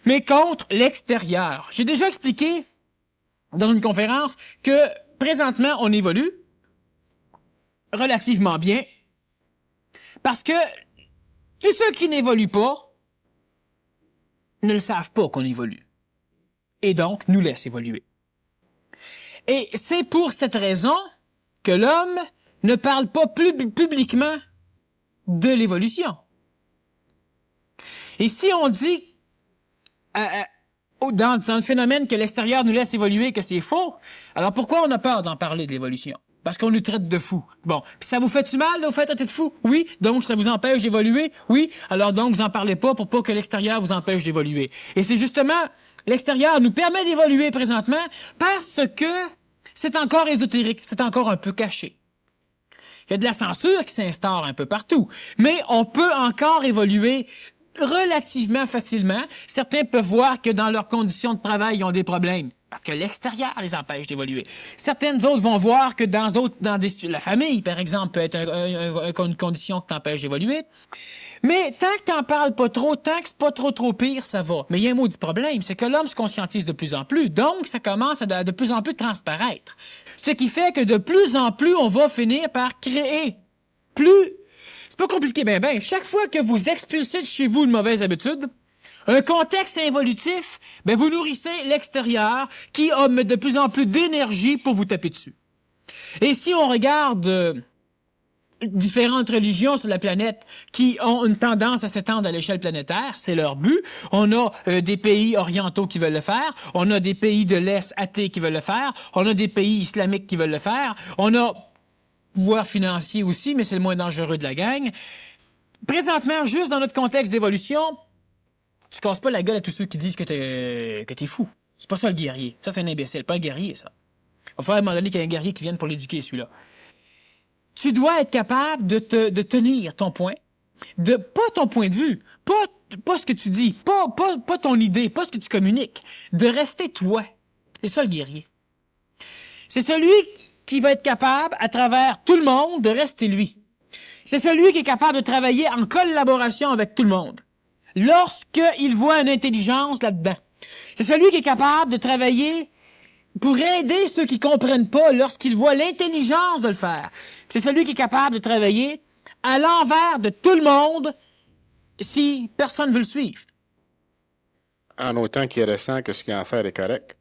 mais contre l'extérieur. J'ai déjà expliqué dans une conférence que présentement, on évolue relativement bien parce que tous ceux qui n'évoluent pas ne le savent pas qu'on évolue. Et donc, nous laissent évoluer. Et c'est pour cette raison que l'homme ne parle pas plus publiquement de l'évolution. Et si on dit dans le phénomène que l'extérieur nous laisse évoluer, que c'est faux, alors pourquoi on a peur d'en parler de l'évolution? Parce qu'on nous traite de fous. Bon, puis ça vous fait-tu mal de vous faire traiter de fous? Oui, donc ça vous empêche d'évoluer? Oui, alors donc vous en parlez pas pour pas que l'extérieur vous empêche d'évoluer. Et c'est justement, l'extérieur nous permet d'évoluer présentement parce que c'est encore ésotérique, c'est encore un peu caché. Il y a de la censure qui s'instaure un peu partout, mais on peut encore évoluer relativement facilement. Certains peuvent voir que dans leurs conditions de travail, ils ont des problèmes parce que l'extérieur les empêche d'évoluer. Certaines autres vont voir que la famille, par exemple, peut être une condition qui t'empêche d'évoluer. Mais tant que t'en parles pas trop, tant que c'est pas trop pire, ça va. Mais il y a un maudit problème, c'est que l'homme se conscientise de plus en plus, donc ça commence à de plus en plus transparaître. Ce qui fait que de plus en plus, on va finir par créer plus. C'est pas compliqué, ben. Chaque fois que vous expulsez de chez vous une mauvaise habitude, un contexte involutif, ben vous nourrissez l'extérieur qui a de plus en plus d'énergie pour vous taper dessus. Et si on regarde différentes religions sur la planète qui ont une tendance à s'étendre à l'échelle planétaire, c'est leur but. On a des pays orientaux qui veulent le faire, on a des pays de l'Est athées qui veulent le faire, on a des pays islamiques qui veulent le faire, on a pouvoir financier aussi, mais c'est le moins dangereux de la gang. Présentement, juste dans notre contexte d'évolution, tu casses pas la gueule à tous ceux qui disent que t'es fou. C'est pas ça le guerrier. Ça, c'est un imbécile, pas un guerrier, ça. Il va falloir à un moment donné qu'il y ait un guerrier qui vienne pour l'éduquer, celui-là. Tu dois être capable de tenir ton point, pas ton point de vue, pas ce que tu dis, pas ton idée, pas ce que tu communiques, de rester toi. C'est ça le guerrier. C'est celui qui va être capable, à travers tout le monde, de rester lui. C'est celui qui est capable de travailler en collaboration avec tout le monde. Lorsqu'il voit une intelligence là-dedans. C'est celui qui est capable de travailler pour aider ceux qui comprennent pas lorsqu'ils voient l'intelligence de le faire. C'est celui qui est capable de travailler à l'envers de tout le monde si personne veut le suivre. En autant qu'il ressent que ce qu'il a à faire est correct.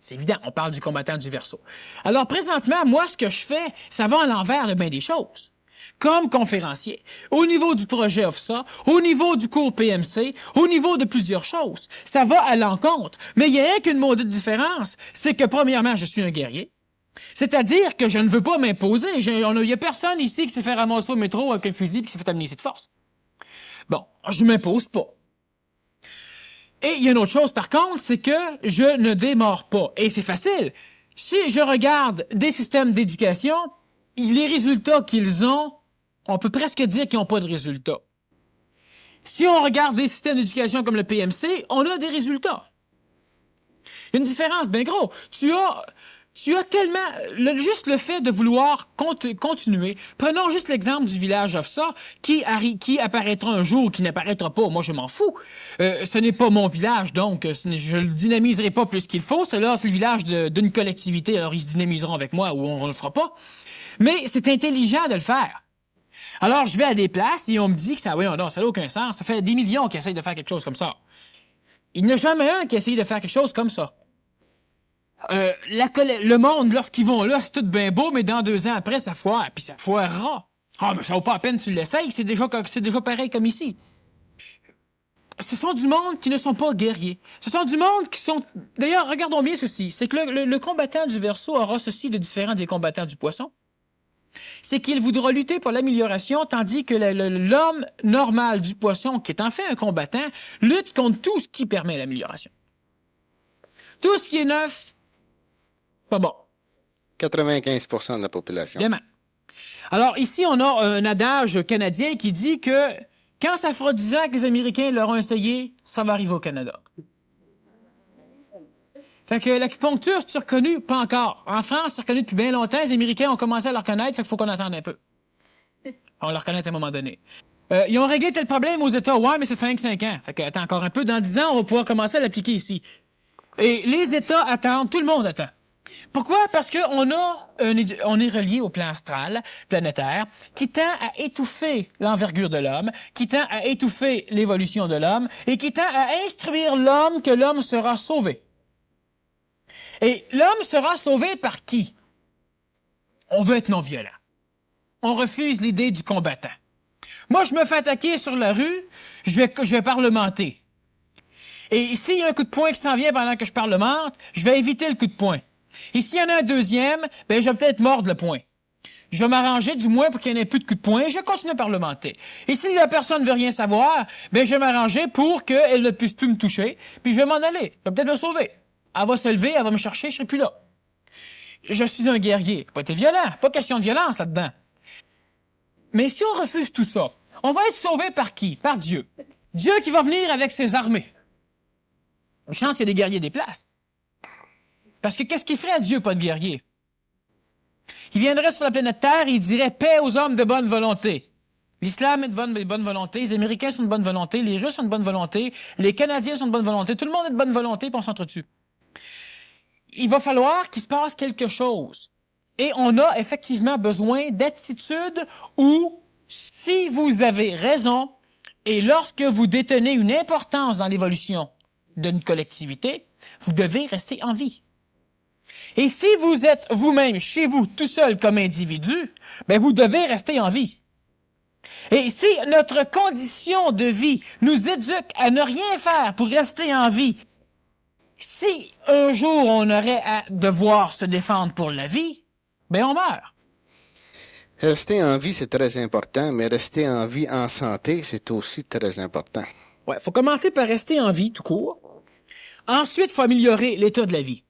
C'est évident, on parle du combattant du Verseau. Alors présentement, moi, ce que je fais, ça va à l'envers de bien des choses. Comme conférencier, au niveau du projet OFSA, au niveau du cours PMC, au niveau de plusieurs choses. Ça va à l'encontre. Mais il y a rien qu'une maudite différence, c'est que premièrement, je suis un guerrier. C'est-à-dire que je ne veux pas m'imposer. Il y a personne ici qui s'est fait ramasser au métro avec un fusil et qui s'est fait amener ici de force. Bon, je m'impose pas. Et il y a une autre chose, par contre, c'est que je ne démords pas. Et c'est facile. Si je regarde des systèmes d'éducation, les résultats qu'ils ont, on peut presque dire qu'ils n'ont pas de résultats. Si on regarde des systèmes d'éducation comme le PMC, on a des résultats. Il y a une différence bien gros. Tu as tellement... juste le fait de vouloir continuer. Prenons juste l'exemple du village OFSA qui apparaîtra un jour ou qui n'apparaîtra pas. Moi, je m'en fous. Ce n'est pas mon village, donc je le dynamiserai pas plus qu'il faut. C'est le village d'une collectivité, alors ils se dynamiseront avec moi ou on ne le fera pas. Mais c'est intelligent de le faire. Alors, je vais à des places et on me dit que ça n'a aucun sens. Ça fait des millions qui essayent de faire quelque chose comme ça. Il n'y en a jamais un qui essaye de faire quelque chose comme ça. Le monde, lorsqu'ils vont là, c'est tout bien beau, mais dans 2 ans après, ça foire, puis ça foirera. Ah, mais ça vaut pas la peine que tu l'essayes, c'est déjà pareil comme ici. Ce sont du monde qui ne sont pas guerriers. Ce sont du monde qui sont... D'ailleurs, regardons bien ceci. C'est que le combattant du Verseau aura ceci de différent des combattants du Poisson. C'est qu'il voudra lutter pour l'amélioration, tandis que l'homme normal du Poisson, qui est en fait un combattant, lutte contre tout ce qui permet l'amélioration. Tout ce qui est neuf, pas bon. 95% de la population. Évidemment. Alors, ici, on a un adage canadien qui dit que quand ça fera 10 ans que les Américains l'auront essayé, ça va arriver au Canada. Fait que l'acupuncture, c'est reconnu? Pas encore. En France, c'est reconnu depuis bien longtemps. Les Américains ont commencé à le reconnaître, fait qu'il faut qu'on attende un peu. On le reconnaît à un moment donné. Ils ont réglé tel problème aux États. Ouais, mais ça fait 5 ans. Fait que, attends encore un peu. Dans 10 ans, on va pouvoir commencer à l'appliquer ici. Et les États attendent, tout le monde attend. Pourquoi? Parce que on est relié au plan astral, planétaire, qui tend à étouffer l'envergure de l'homme, qui tend à étouffer l'évolution de l'homme, et qui tend à instruire l'homme que l'homme sera sauvé. Et l'homme sera sauvé par qui? On veut être non-violent. On refuse l'idée du combattant. Moi, je me fais attaquer sur la rue, je vais parlementer. Et s'il y a un coup de poing qui s'en vient pendant que je parlemente, je vais éviter le coup de poing. Et s'il y en a un deuxième, ben je vais peut-être mordre le poing. Je vais m'arranger du moins pour qu'il n'y en ait plus de coups de poing et je vais continuer à parlementer. Et si la personne ne veut rien savoir, ben je vais m'arranger pour qu'elle ne puisse plus me toucher, puis je vais m'en aller. Je vais peut-être me sauver. Elle va se lever, elle va me chercher, je serai plus là. Je suis un guerrier. Pas été violent. Pas question de violence là-dedans. Mais si on refuse tout ça, on va être sauvé par qui? Par Dieu. Dieu qui va venir avec ses armées. Une chance qu'il y a des guerriers des places. Parce que qu'est-ce qu'il ferait à Dieu, pas de guerrier? Il viendrait sur la planète Terre et il dirait « Paix aux hommes de bonne volonté ». L'islam est de bonne volonté, les Américains sont de bonne volonté, les Russes sont de bonne volonté, les Canadiens sont de bonne volonté, tout le monde est de bonne volonté, puis on s'entretue. Il va falloir qu'il se passe quelque chose. Et on a effectivement besoin d'attitude où, si vous avez raison, et lorsque vous détenez une importance dans l'évolution d'une collectivité, vous devez rester en vie. Et si vous êtes vous-même, chez vous, tout seul comme individu, ben vous devez rester en vie. Et si notre condition de vie nous éduque à ne rien faire pour rester en vie, si un jour on aurait à devoir se défendre pour la vie, ben on meurt. Rester en vie, c'est très important, mais rester en vie en santé, c'est aussi très important. Ouais, faut commencer par rester en vie, tout court. Ensuite, il faut améliorer l'état de la vie.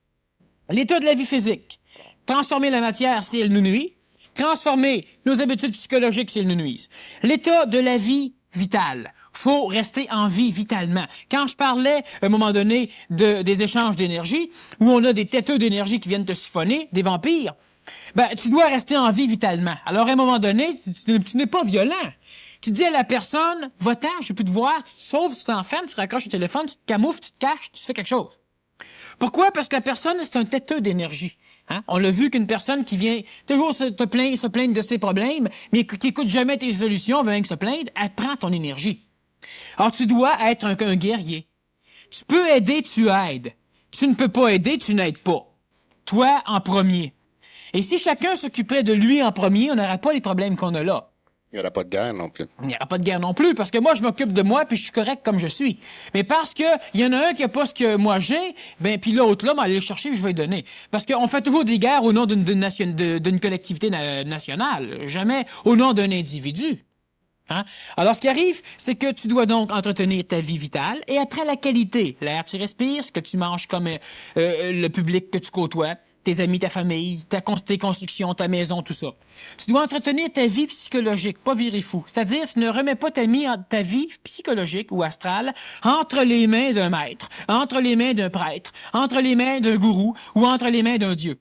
L'état de la vie physique. Transformer la matière si elle nous nuit. Transformer nos habitudes psychologiques si elles nous nuisent. L'état de la vie vitale. Faut rester en vie vitalement. Quand je parlais, à un moment donné, des échanges d'énergie, où on a des têteux d'énergie qui viennent te siphonner, des vampires, ben, tu dois rester en vie vitalement. Alors, à un moment donné, tu n'es pas violent. Tu dis à la personne, va-t'en, je peux plus te voir, tu te sauves, tu t'enfermes, tu raccroches le téléphone, tu te camoufles, tu te caches, tu fais quelque chose. Pourquoi? Parce que la personne, c'est un têteux d'énergie. Hein? On l'a vu qu'une personne qui vient toujours se plaindre de ses problèmes, mais qui écoute jamais tes solutions, veut rien que se plaindre, elle prend ton énergie. Alors, tu dois être un guerrier. Tu peux aider, tu aides. Tu ne peux pas aider, tu n'aides pas. Toi, en premier. Et si chacun s'occupait de lui en premier, on n'aurait pas les problèmes qu'on a là. Il n'y aura pas de guerre non plus. Il n'y aura pas de guerre non plus, parce que moi, je m'occupe de moi, puis je suis correct comme je suis. Mais parce que il y en a un qui n'a pas ce que moi j'ai, ben puis l'autre là, aller le chercher, puis je vais lui donner. Parce qu'on fait toujours des guerres au nom d'une collectivité nationale, jamais au nom d'un individu. Hein? Alors, ce qui arrive, c'est que tu dois donc entretenir ta vie vitale, et après la qualité, l'air que tu respires, ce que tu manges comme le public que tu côtoies, tes amis, ta famille, tes constructions, ta maison, tout ça. Tu dois entretenir ta vie psychologique, pas virer fou. C'est-à-dire, tu ne remets pas ta vie psychologique ou astrale entre les mains d'un maître, entre les mains d'un prêtre, entre les mains d'un gourou ou entre les mains d'un dieu.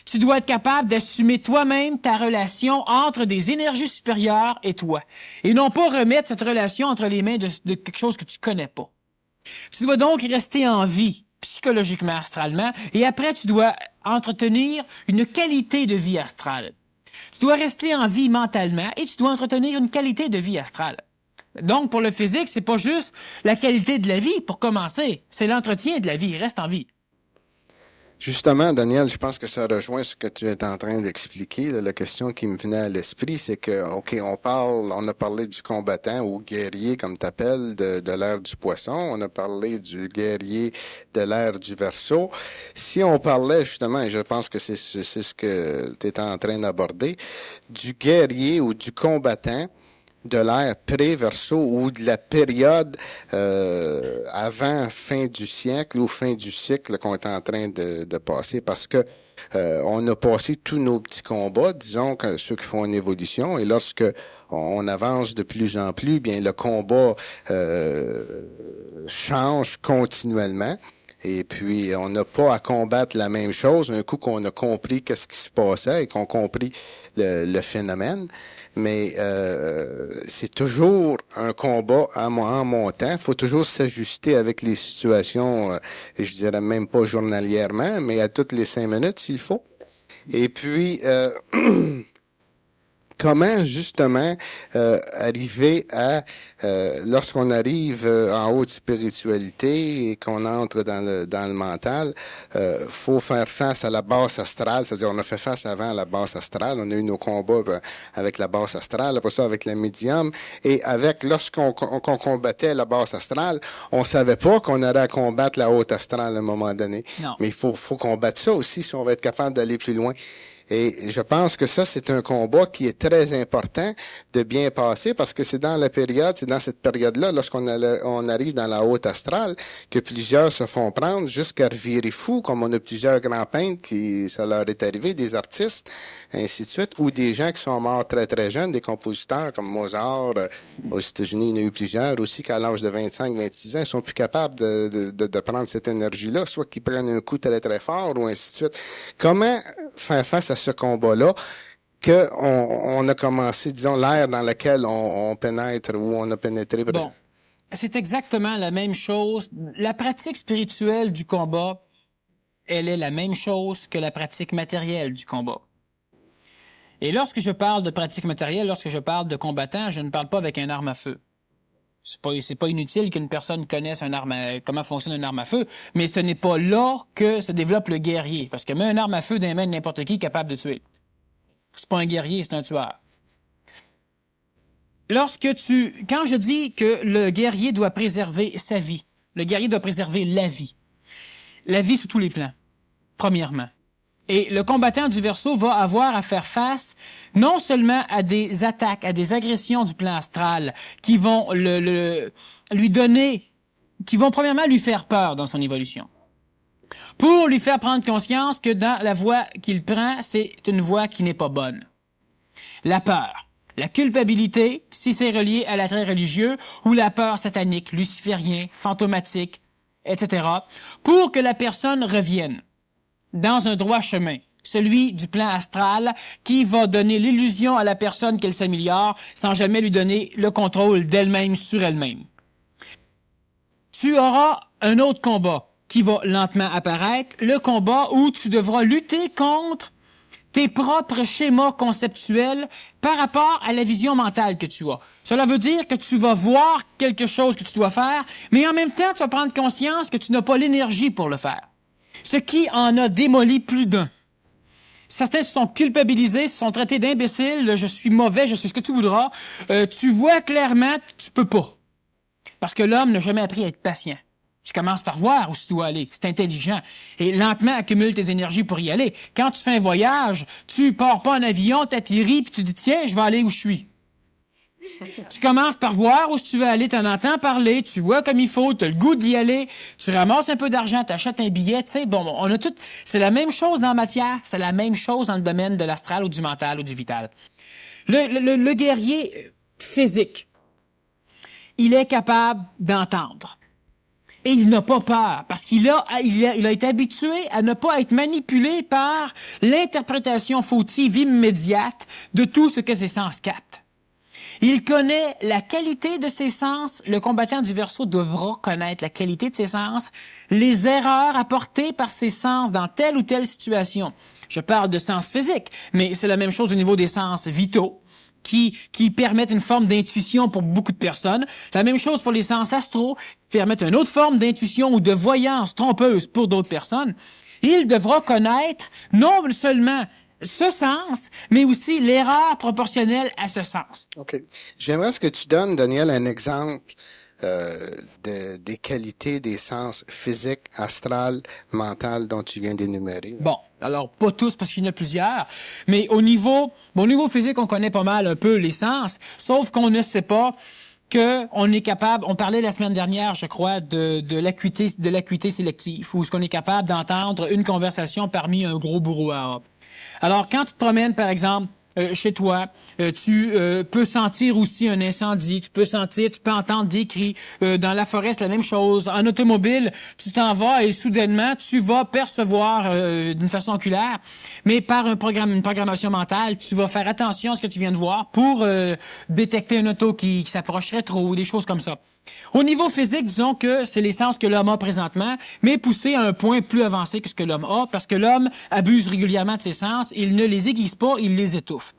Tu dois être capable d'assumer toi-même ta relation entre des énergies supérieures et toi. Et non pas remettre cette relation entre les mains de quelque chose que tu connais pas. Tu dois donc rester en vie, psychologiquement, astralement, et après, tu dois entretenir une qualité de vie astrale. Tu dois rester en vie mentalement et tu dois entretenir une qualité de vie astrale. Donc, pour le physique, c'est pas juste la qualité de la vie, pour commencer. C'est l'entretien de la vie. Reste en vie. Justement, Daniel, je pense que ça rejoint ce que tu es en train d'expliquer. La question qui me venait à l'esprit, c'est que, OK, on a parlé du combattant ou guerrier, comme tu appelles, de l'ère du poisson. On a parlé du guerrier de l'ère du Verseau. Si on parlait justement, et je pense que c'est ce que tu es en train d'aborder, du guerrier ou du combattant de l'ère pré-Verseau ou de la période avant fin du siècle ou fin du cycle qu'on est en train de passer, parce que on a passé tous nos petits combats, disons que ceux qui font une évolution, et lorsque on avance de plus en plus, bien le combat change continuellement. Et puis, on n'a pas à combattre la même chose un coup qu'on a compris qu'est-ce qui se passait et qu'on a compris le phénomène. Mais c'est toujours un combat en montant. Il faut toujours s'ajuster avec les situations, je dirais même pas journalièrement, mais à toutes les 5 minutes s'il faut. Et puis, comment justement arriver à, lorsqu'on arrive en haute spiritualité et qu'on entre dans le mental, faut faire face à la basse astrale, c'est-à-dire on a fait face avant à la basse astrale, on a eu nos combats avec la basse astrale, après ça avec la médium, et lorsqu'on combattait la basse astrale, on savait pas qu'on allait à combattre la haute astrale à un moment donné. Non. Mais il faut combattre ça aussi si on va être capable d'aller plus loin. Et je pense que ça, c'est un combat qui est très important de bien passer parce que c'est dans cette période-là, lorsqu'on arrive dans la haute astrale, que plusieurs se font prendre jusqu'à revirer fou, comme on a plusieurs grands peintres qui, ça leur est arrivé, des artistes, ainsi de suite, ou des gens qui sont morts très, très jeunes, des compositeurs comme Mozart, aux États-Unis, il y en a eu plusieurs aussi qu'à l'âge de 25, 26 ans, ils sont plus capables de prendre cette énergie-là, soit qu'ils prennent un coup très, très fort, ou ainsi de suite. Comment faire face à ce combat-là on a commencé, disons, l'ère dans laquelle on pénètre ou on a pénétré. Bon, c'est exactement la même chose. La pratique spirituelle du combat, elle est la même chose que la pratique matérielle du combat. Et lorsque je parle de pratique matérielle, lorsque je parle de combattant, je ne parle pas avec un arme à feu. C'est pas inutile qu'une personne connaisse comment fonctionne une arme à feu, mais ce n'est pas là que se développe le guerrier. Parce que met une arme à feu dans les mains de n'importe qui capable de tuer. C'est pas un guerrier, c'est un tueur. Quand je dis que le guerrier doit préserver sa vie, le guerrier doit préserver la vie sous tous les plans, premièrement. Et le combattant du Verseau va avoir à faire face non seulement à des attaques, à des agressions du plan astral qui vont lui donner, qui vont premièrement lui faire peur dans son évolution. Pour lui faire prendre conscience que dans la voie qu'il prend, c'est une voie qui n'est pas bonne. La peur, la culpabilité, si c'est relié à l'attrait religieux, ou la peur satanique, luciférien, fantomatique, etc., pour que la personne revienne dans un droit chemin, celui du plan astral, qui va donner l'illusion à la personne qu'elle s'améliore sans jamais lui donner le contrôle d'elle-même sur elle-même. Tu auras un autre combat qui va lentement apparaître, le combat où tu devras lutter contre tes propres schémas conceptuels par rapport à la vision mentale que tu as. Cela veut dire que tu vas voir quelque chose que tu dois faire, mais en même temps, tu vas prendre conscience que tu n'as pas l'énergie pour le faire. Ce qui en a démoli plus d'un. Certains se sont culpabilisés, se sont traités d'imbéciles, je suis mauvais, je suis ce que tu voudras. Tu vois clairement que tu peux pas. Parce que l'homme n'a jamais appris à être patient. Tu commences par voir où tu dois aller. C'est intelligent. Et lentement, accumule tes énergies pour y aller. Quand tu fais un voyage, tu pars pas en avion, t'atterris, puis tu dis, tiens, je vais aller où je suis. Tu commences par voir où tu veux aller, tu en entends parler, tu vois comme il faut, tu as le goût d'y aller, tu ramasses un peu d'argent, tu achètes un billet, tu sais, bon, on a tout... C'est la même chose dans la matière, c'est la même chose dans le domaine de l'astral ou du mental ou du vital. Le guerrier physique, il est capable d'entendre. Et il n'a pas peur, parce qu'il a été habitué à ne pas être manipulé par l'interprétation fautive immédiate de tout ce que ses sens captent. Il connaît la qualité de ses sens. Le combattant du Verseau devra connaître la qualité de ses sens, les erreurs apportées par ses sens dans telle ou telle situation. Je parle de sens physique, mais c'est la même chose au niveau des sens vitaux, qui permettent une forme d'intuition pour beaucoup de personnes. La même chose pour les sens astraux, qui permettent une autre forme d'intuition ou de voyance trompeuse pour d'autres personnes. Il devra connaître non seulement ce sens, mais aussi l'erreur proportionnelle à ce sens. OK. J'aimerais que tu donnes, Daniel, un exemple des qualités des sens physiques, astral, mental dont tu viens d'énumérer. Bon, alors pas tous parce qu'il y en a plusieurs, mais au niveau physique, on connaît pas mal un peu les sens, sauf qu'on ne sait pas qu'on est capable, on parlait la semaine dernière, je crois, de l'acuité sélective, où ce qu'on est capable d'entendre une conversation parmi un gros brouhaha. Alors, quand tu te promènes, par exemple, chez toi, tu peux sentir aussi un incendie, tu peux entendre des cris. Dans la forêt, c'est la même chose. En automobile, tu t'en vas et soudainement, tu vas percevoir d'une façon oculaire, mais par une programmation mentale, tu vas faire attention à ce que tu viens de voir pour détecter un auto qui s'approcherait trop, ou des choses comme ça. Au niveau physique, disons que c'est les sens que l'homme a présentement, mais poussé à un point plus avancé que ce que l'homme a, parce que l'homme abuse régulièrement de ses sens, il ne les aiguise pas, il les étouffe.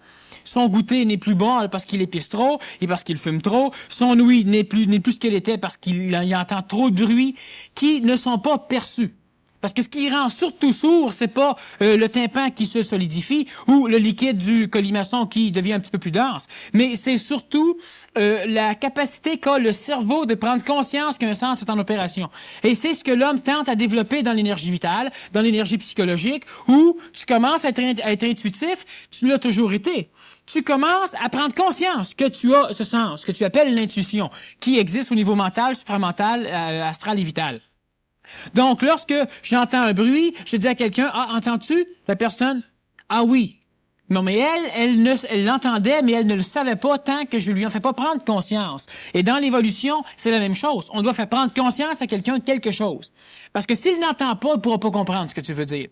Son goûter n'est plus bon parce qu'il épice trop et parce qu'il fume trop. Son ouïe n'est plus ce qu'elle était parce qu'il entend trop de bruits qui ne sont pas perçus. Parce que ce qui rend surtout sourd, c'est pas le tympan qui se solidifie ou le liquide du colimaçon qui devient un petit peu plus dense, mais c'est surtout la capacité qu'a le cerveau de prendre conscience qu'un sens est en opération. Et c'est ce que l'homme tente à développer dans l'énergie vitale, dans l'énergie psychologique, où tu commences à être intuitif, tu l'as toujours été. Tu commences à prendre conscience que tu as ce sens, que tu appelles l'intuition, qui existe au niveau mental, supramental, astral et vital. Donc, lorsque j'entends un bruit, je dis à quelqu'un, « Ah, entends-tu? » La personne, « Ah oui. » Non, mais elle l'entendait, mais elle ne le savait pas tant que je lui en fais pas prendre conscience. Et dans l'évolution, c'est la même chose. On doit faire prendre conscience à quelqu'un de quelque chose. Parce que s'il n'entend pas, il ne pourra pas comprendre ce que tu veux dire.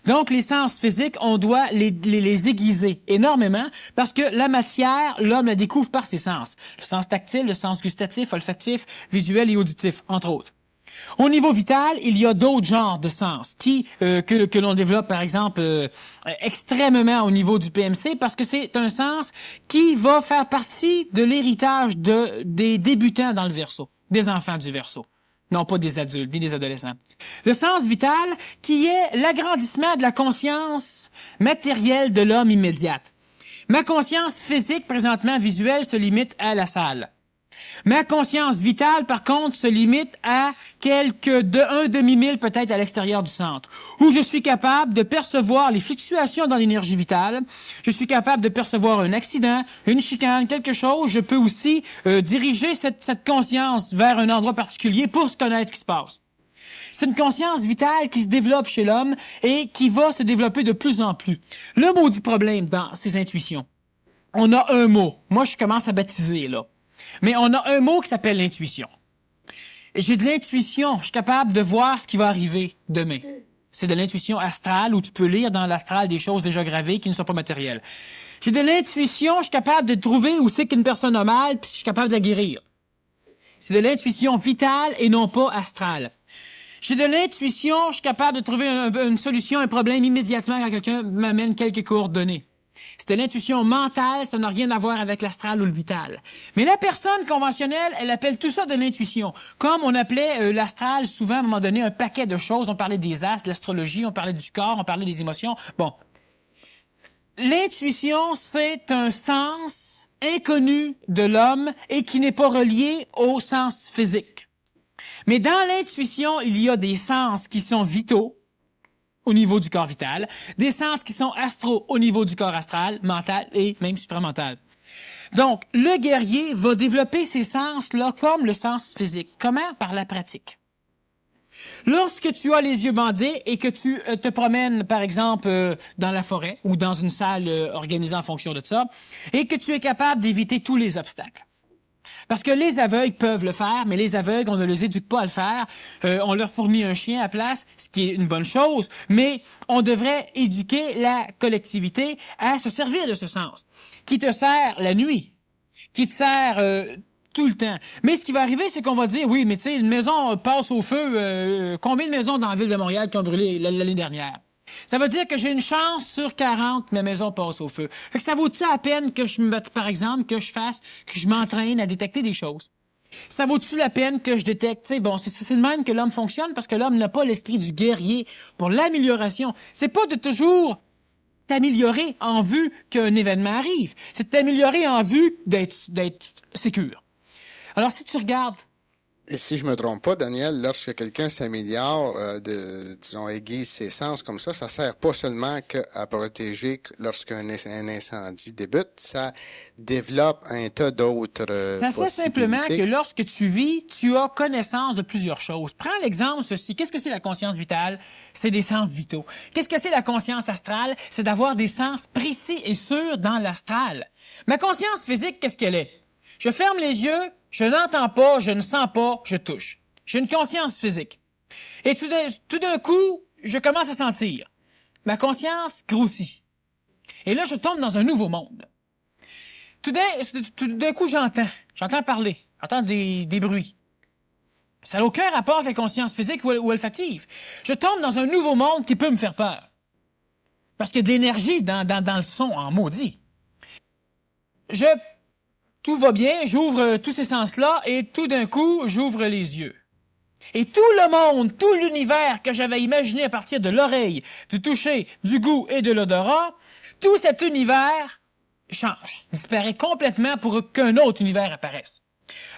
Donc, les sens physiques, on doit les aiguiser énormément parce que la matière, l'homme la découvre par ses sens. Le sens tactile, le sens gustatif, olfactif, visuel et auditif, entre autres. Au niveau vital, il y a d'autres genres de sens que l'on développe, par exemple, extrêmement au niveau du PMC, parce que c'est un sens qui va faire partie de l'héritage des débutants dans le Verseau, des enfants du Verseau. Non pas des adultes, ni des adolescents. Le sens vital, qui est l'agrandissement de la conscience matérielle de l'homme immédiate. Ma conscience physique, présentement visuelle, se limite à la salle. Ma conscience vitale, par contre, se limite à un demi-mille peut-être à l'extérieur du centre, où je suis capable de percevoir les fluctuations dans l'énergie vitale, je suis capable de percevoir un accident, une chicane, quelque chose, je peux aussi diriger cette conscience vers un endroit particulier pour se connaître ce qui se passe. C'est une conscience vitale qui se développe chez l'homme et qui va se développer de plus en plus. Le maudit problème dans ces intuitions, on a un mot. Moi, je commence à baptiser, là. Mais on a un mot qui s'appelle l'intuition. J'ai de l'intuition, je suis capable de voir ce qui va arriver demain. C'est de l'intuition astrale où tu peux lire dans l'astral des choses déjà gravées qui ne sont pas matérielles. J'ai de l'intuition, je suis capable de trouver où c'est qu'une personne a mal, puis je suis capable de la guérir. C'est de l'intuition vitale et non pas astrale. J'ai de l'intuition, je suis capable de trouver une solution à un problème immédiatement quand quelqu'un m'amène quelques coordonnées. C'est de l'intuition mentale, ça n'a rien à voir avec l'astral ou le vital. Mais la personne conventionnelle, elle appelle tout ça de l'intuition. Comme on appelait l'astral souvent à un moment donné un paquet de choses. On parlait des astres, de l'astrologie, on parlait du corps, on parlait des émotions. Bon. L'intuition, c'est un sens inconnu de l'homme et qui n'est pas relié au sens physique. Mais dans l'intuition, il y a des sens qui sont vitaux au niveau du corps vital, des sens qui sont astraux au niveau du corps astral, mental et même supramental. Donc, le guerrier va développer ces sens-là comme le sens physique. Comment? Par la pratique. Lorsque tu as les yeux bandés et que tu te promènes, par exemple, dans la forêt ou dans une salle organisée en fonction de ça, et que tu es capable d'éviter tous les obstacles. Parce que les aveugles peuvent le faire, mais les aveugles, on ne les éduque pas à le faire. On leur fournit un chien à place, ce qui est une bonne chose, mais on devrait éduquer la collectivité à se servir de ce sens, qui te sert la nuit, qui te sert tout le temps. Mais ce qui va arriver, c'est qu'on va dire, oui, mais tu sais, une maison passe au feu. Combien de maisons dans la ville de Montréal qui ont brûlé l'année dernière? Ça veut dire que j'ai une chance sur 40 que ma maison passe au feu. Fait que ça vaut-tu la peine que je me mette, par exemple, que je m'entraîne à détecter des choses? Ça vaut-tu la peine que je détecte? T'sais, bon, c'est le même que l'homme fonctionne parce que l'homme n'a pas l'esprit du guerrier pour l'amélioration. C'est pas de toujours t'améliorer en vue qu'un événement arrive. C'est de t'améliorer en vue d'être sécure. Alors, si tu regardes Et si je me trompe pas, Daniel, lorsque quelqu'un s'améliore, disons, aiguise ses sens comme ça sert pas seulement qu'à protéger lorsqu'un incendie débute, ça développe un tas d'autres ça fait simplement que possibilités. lorsque tu vis, tu as connaissance de plusieurs choses. Prends l'exemple ceci. Qu'est-ce que c'est la conscience vitale? C'est des sens vitaux. Qu'est-ce que c'est la conscience astrale? C'est d'avoir des sens précis et sûrs dans l'astral. Ma conscience physique, qu'est-ce qu'elle est? Je ferme les yeux, je n'entends pas, je ne sens pas, je touche. J'ai une conscience physique. Et tout d'un coup, je commence à sentir. Ma conscience grossit. Et là, je tombe dans un nouveau monde. Tout d'un coup, j'entends parler, j'entends des bruits. Ça n'a aucun rapport avec la conscience physique ou olfactive. Je tombe dans un nouveau monde qui peut me faire peur. Parce qu'il y a de l'énergie dans le son, en maudit. Tout va bien, j'ouvre tous ces sens-là et tout d'un coup, j'ouvre les yeux. Et tout le monde, tout l'univers que j'avais imaginé à partir de l'oreille, du toucher, du goût et de l'odorat, tout cet univers change, disparaît complètement pour qu'un autre univers apparaisse.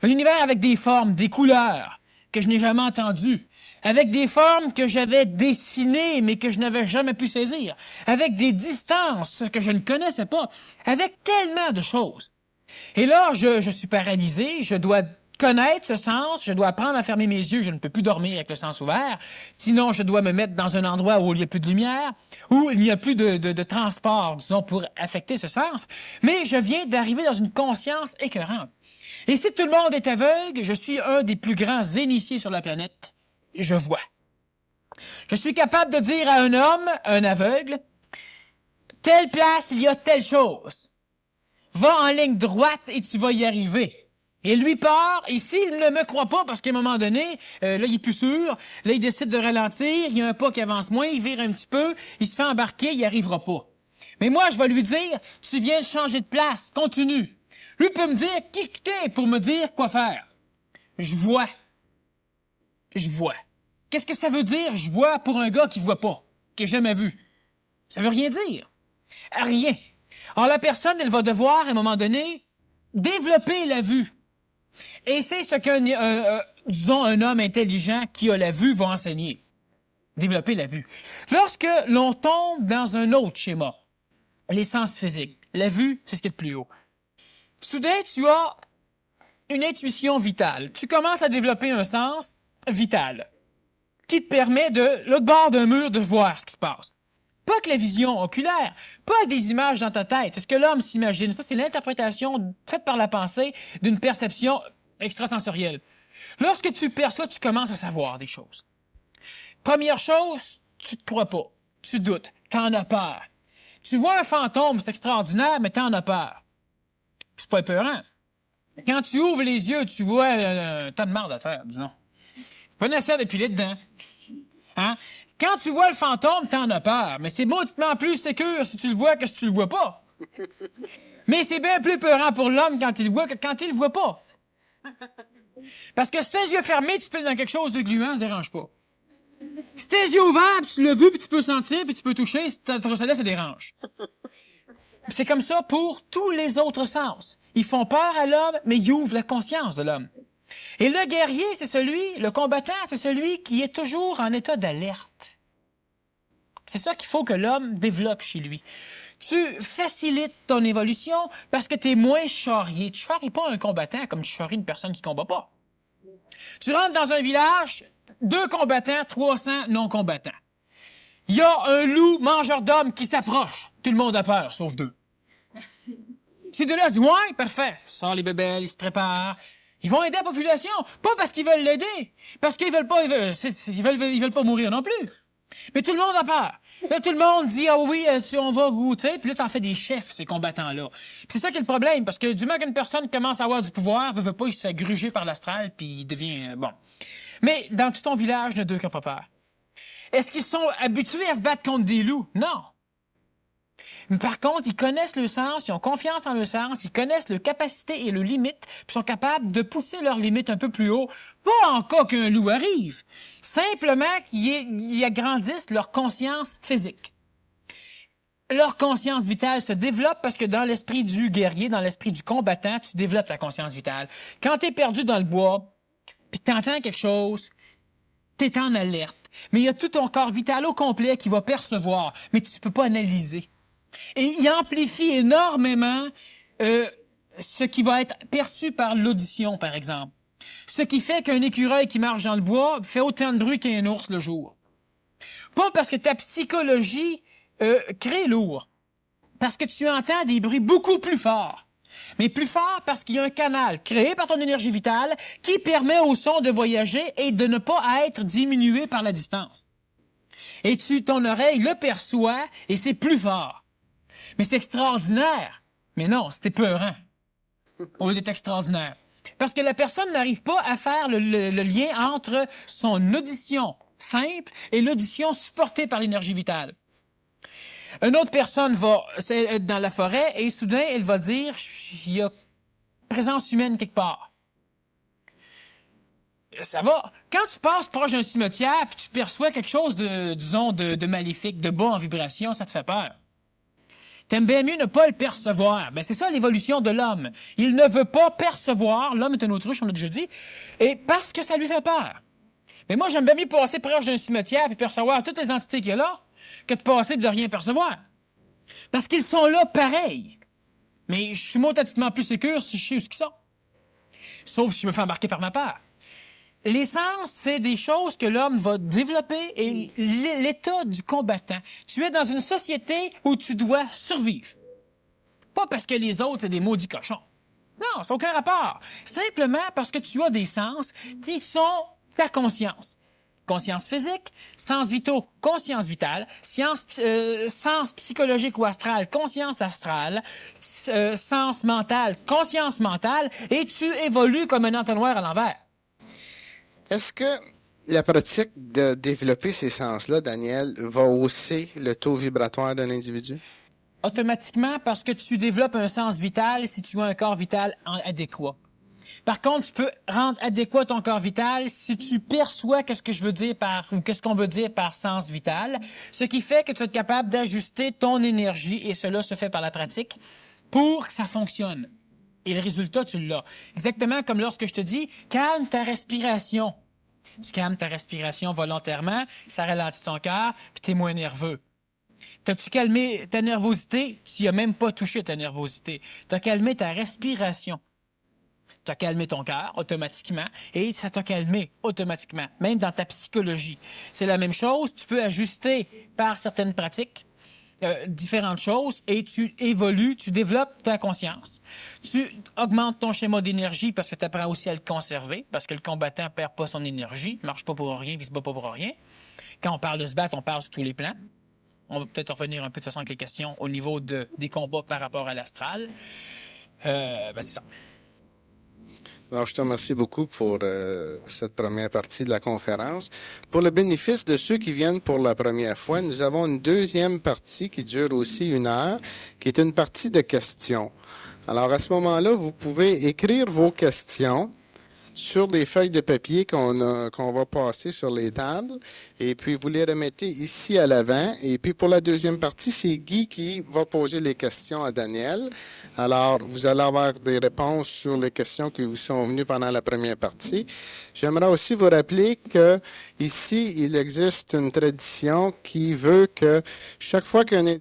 Un univers avec des formes, des couleurs que je n'ai jamais entendues, avec des formes que j'avais dessinées mais que je n'avais jamais pu saisir, avec des distances que je ne connaissais pas, avec tellement de choses. Et là, je suis paralysé, je dois connaître ce sens, je dois apprendre à fermer mes yeux, je ne peux plus dormir avec le sens ouvert, sinon je dois me mettre dans un endroit où il n'y a plus de lumière, où il n'y a plus de transport, disons, pour affecter ce sens, mais je viens d'arriver dans une conscience écœurante. Et si tout le monde est aveugle, je suis un des plus grands initiés sur la planète, je vois. Je suis capable de dire à un homme, un aveugle, telle place, il y a telle chose. Va en ligne droite et tu vas y arriver. Et lui part, et s'il ne me croit pas, parce qu'à un moment donné, là, il est plus sûr, là, il décide de ralentir, il y a un pas qui avance moins, il vire un petit peu, il se fait embarquer, il n'y arrivera pas. Mais moi, je vais lui dire, tu viens de changer de place, continue. Lui peut me dire qui t'es pour me dire quoi faire. Je vois. Je vois. Qu'est-ce que ça veut dire, je vois, pour un gars qui voit pas, qui n'a jamais vu? Ça veut rien dire. Rien. Alors, la personne, elle va devoir, à un moment donné, développer la vue. Et c'est ce disons, un homme intelligent qui a la vue va enseigner. Développer la vue. Lorsque l'on tombe dans un autre schéma, les sens physiques, la vue, c'est ce qui est le plus haut. Soudain, tu as une intuition vitale. Tu commences à développer un sens vital qui te permet de, l'autre bord d'un mur, de voir ce qui se passe. Pas que la vision oculaire, pas des images dans ta tête. C'est ce que l'homme s'imagine. Ça, c'est l'interprétation faite par la pensée d'une perception extrasensorielle. Lorsque tu perçois, tu commences à savoir des choses. Première chose, tu te crois pas. Tu doutes. T'en as peur. Tu vois un fantôme, c'est extraordinaire, mais t'en as peur. C'est pas épeurant. Quand tu ouvres les yeux, tu vois un tas de marde à terre, disons. C'est pas nécessaire d'épiler dedans. Hein? Quand tu vois le fantôme, t'en as peur. Mais c'est mauditement plus sécure si tu le vois que si tu le vois pas. Mais c'est bien plus peurant pour l'homme quand il le voit que quand il le voit pas. Parce que si tes yeux fermés, tu peux dans quelque chose de gluant, ça ne dérange pas. Si tes yeux ouverts, puis tu l'as vu, puis tu peux sentir, puis tu peux toucher, si ça dérange. C'est comme ça pour tous les autres sens. Ils font peur à l'homme, mais ils ouvrent la conscience de l'homme. Et le guerrier, le combattant, c'est celui qui est toujours en état d'alerte. C'est ça qu'il faut que l'homme développe chez lui. Tu facilites ton évolution parce que tu es moins charrié. Tu charries pas un combattant comme tu charries une personne qui combat pas. Tu rentres dans un village, 2 combattants, 300 non-combattants. Il y a un loup mangeur d'hommes qui s'approche. Tout le monde a peur, sauf 2. Ces 2-là disent « Ouais, parfait. » Sort les bébelles, ils se préparent. Ils vont aider la population. Pas parce qu'ils veulent l'aider. Parce qu'ils veulent pas, ils veulent pas mourir non plus. Mais tout le monde a peur. Là, tout le monde dit « Ah oui, on va goûter. » Puis là, t'en fais des chefs, ces combattants-là. Puis c'est ça qui est le problème, parce que du moment qu'une personne commence à avoir du pouvoir, veut pas, il se fait gruger par l'astral, puis il devient bon. Mais dans tout ton village, il y en a 2 qui n'ont pas peur. Est-ce qu'ils sont habitués à se battre contre des loups? Non. Mais par contre, ils connaissent le sens, ils ont confiance en le sens, ils connaissent leurs capacités et leurs limites, puis sont capables de pousser leurs limites un peu plus haut, pas en cas qu'un loup arrive, simplement qu'ils agrandissent leur conscience physique. Leur conscience vitale se développe parce que dans l'esprit du guerrier, dans l'esprit du combattant, tu développes ta conscience vitale. Quand tu es perdu dans le bois, puis tu entends quelque chose, tu es en alerte. Mais il y a tout ton corps vital au complet qui va percevoir, mais tu peux pas analyser. Et il amplifie énormément ce qui va être perçu par l'audition, par exemple. Ce qui fait qu'un écureuil qui marche dans le bois fait autant de bruit qu'un ours le jour. Pas parce que ta psychologie crée lourd, parce que tu entends des bruits beaucoup plus forts. Mais plus fort parce qu'il y a un canal créé par ton énergie vitale qui permet au son de voyager et de ne pas être diminué par la distance. Et ton oreille le perçoit et c'est plus fort. Mais c'est extraordinaire. Mais non, c'est épeurant. Au lieu d'être extraordinaire. Parce que la personne n'arrive pas à faire le lien entre son audition simple et l'audition supportée par l'énergie vitale. Une autre personne va être dans la forêt et soudain, elle va dire « il y a présence humaine quelque part ». Ça va. Quand tu passes proche d'un cimetière puis tu perçois quelque chose de maléfique, de bas en vibration, ça te fait peur. T'aimes bien mieux ne pas le percevoir. Ben, c'est ça l'évolution de l'homme. Il ne veut pas percevoir, l'homme est un autruche, on l'a déjà dit, et parce que ça lui fait peur. Mais moi, j'aime bien mieux passer proche d'un cimetière et percevoir toutes les entités qu'il y a là, que de passer et de rien percevoir. Parce qu'ils sont là pareil. Mais je suis automatiquement plus sécure si je sais où ils sont. Sauf si je me fais embarquer par ma peur. Les sens, c'est des choses que l'homme va développer et l'état du combattant. Tu es dans une société où tu dois survivre. Pas parce que les autres, c'est des maudits cochons. Non, ça n'a aucun rapport. Simplement parce que tu as des sens qui sont ta conscience. Conscience physique, sens vitaux, conscience vitale, sens psychologique ou astral, conscience astrale, sens mental, conscience mentale, et tu évolues comme un entonnoir à l'envers. Est-ce que la pratique de développer ces sens-là, Daniel, va hausser le taux vibratoire d'un individu? Automatiquement, parce que tu développes un sens vital si tu as un corps vital adéquat. Par contre, tu peux rendre adéquat ton corps vital si tu perçois qu'est-ce que je veux dire ou qu'est-ce qu'on veut dire par sens vital, ce qui fait que tu es capable d'ajuster ton énergie, et cela se fait par la pratique, pour que ça fonctionne. Et le résultat, tu l'as. Exactement comme lorsque je te dis, calme ta respiration. Tu calmes ta respiration volontairement, ça ralentit ton cœur, puis tu es moins nerveux. T'as-tu calmé ta nervosité? Tu n'y as même pas touché ta nervosité. Tu as calmé ta respiration. Tu as calmé ton cœur automatiquement et ça t'a calmé automatiquement, même dans ta psychologie. C'est la même chose, tu peux ajuster par certaines pratiques différentes choses et tu évolues, tu développes ta conscience. Tu augmentes ton schéma d'énergie parce que tu apprends aussi à le conserver, parce que le combattant ne perd pas son énergie, ne marche pas pour rien, il ne se bat pas pour rien. Quand on parle de se battre, on parle sur tous les plans. On va peut-être revenir un peu de façon avec les questions au niveau des combats par rapport à l'astral. C'est ça. Alors, je te remercie beaucoup pour cette première partie de la conférence. Pour le bénéfice de ceux qui viennent pour la première fois, nous avons une deuxième partie qui dure aussi 1 heure, qui est une partie de questions. Alors, à ce moment-là, vous pouvez écrire vos questions sur des feuilles de papier qu'on va passer sur les tables, et puis vous les remettez ici à l'avant. Et puis pour la deuxième partie, c'est Guy qui va poser les questions à Daniel. Alors, vous allez avoir des réponses sur les questions qui vous sont venues pendant la première partie. J'aimerais aussi vous rappeler que ici, il existe une tradition qui veut que chaque fois qu'un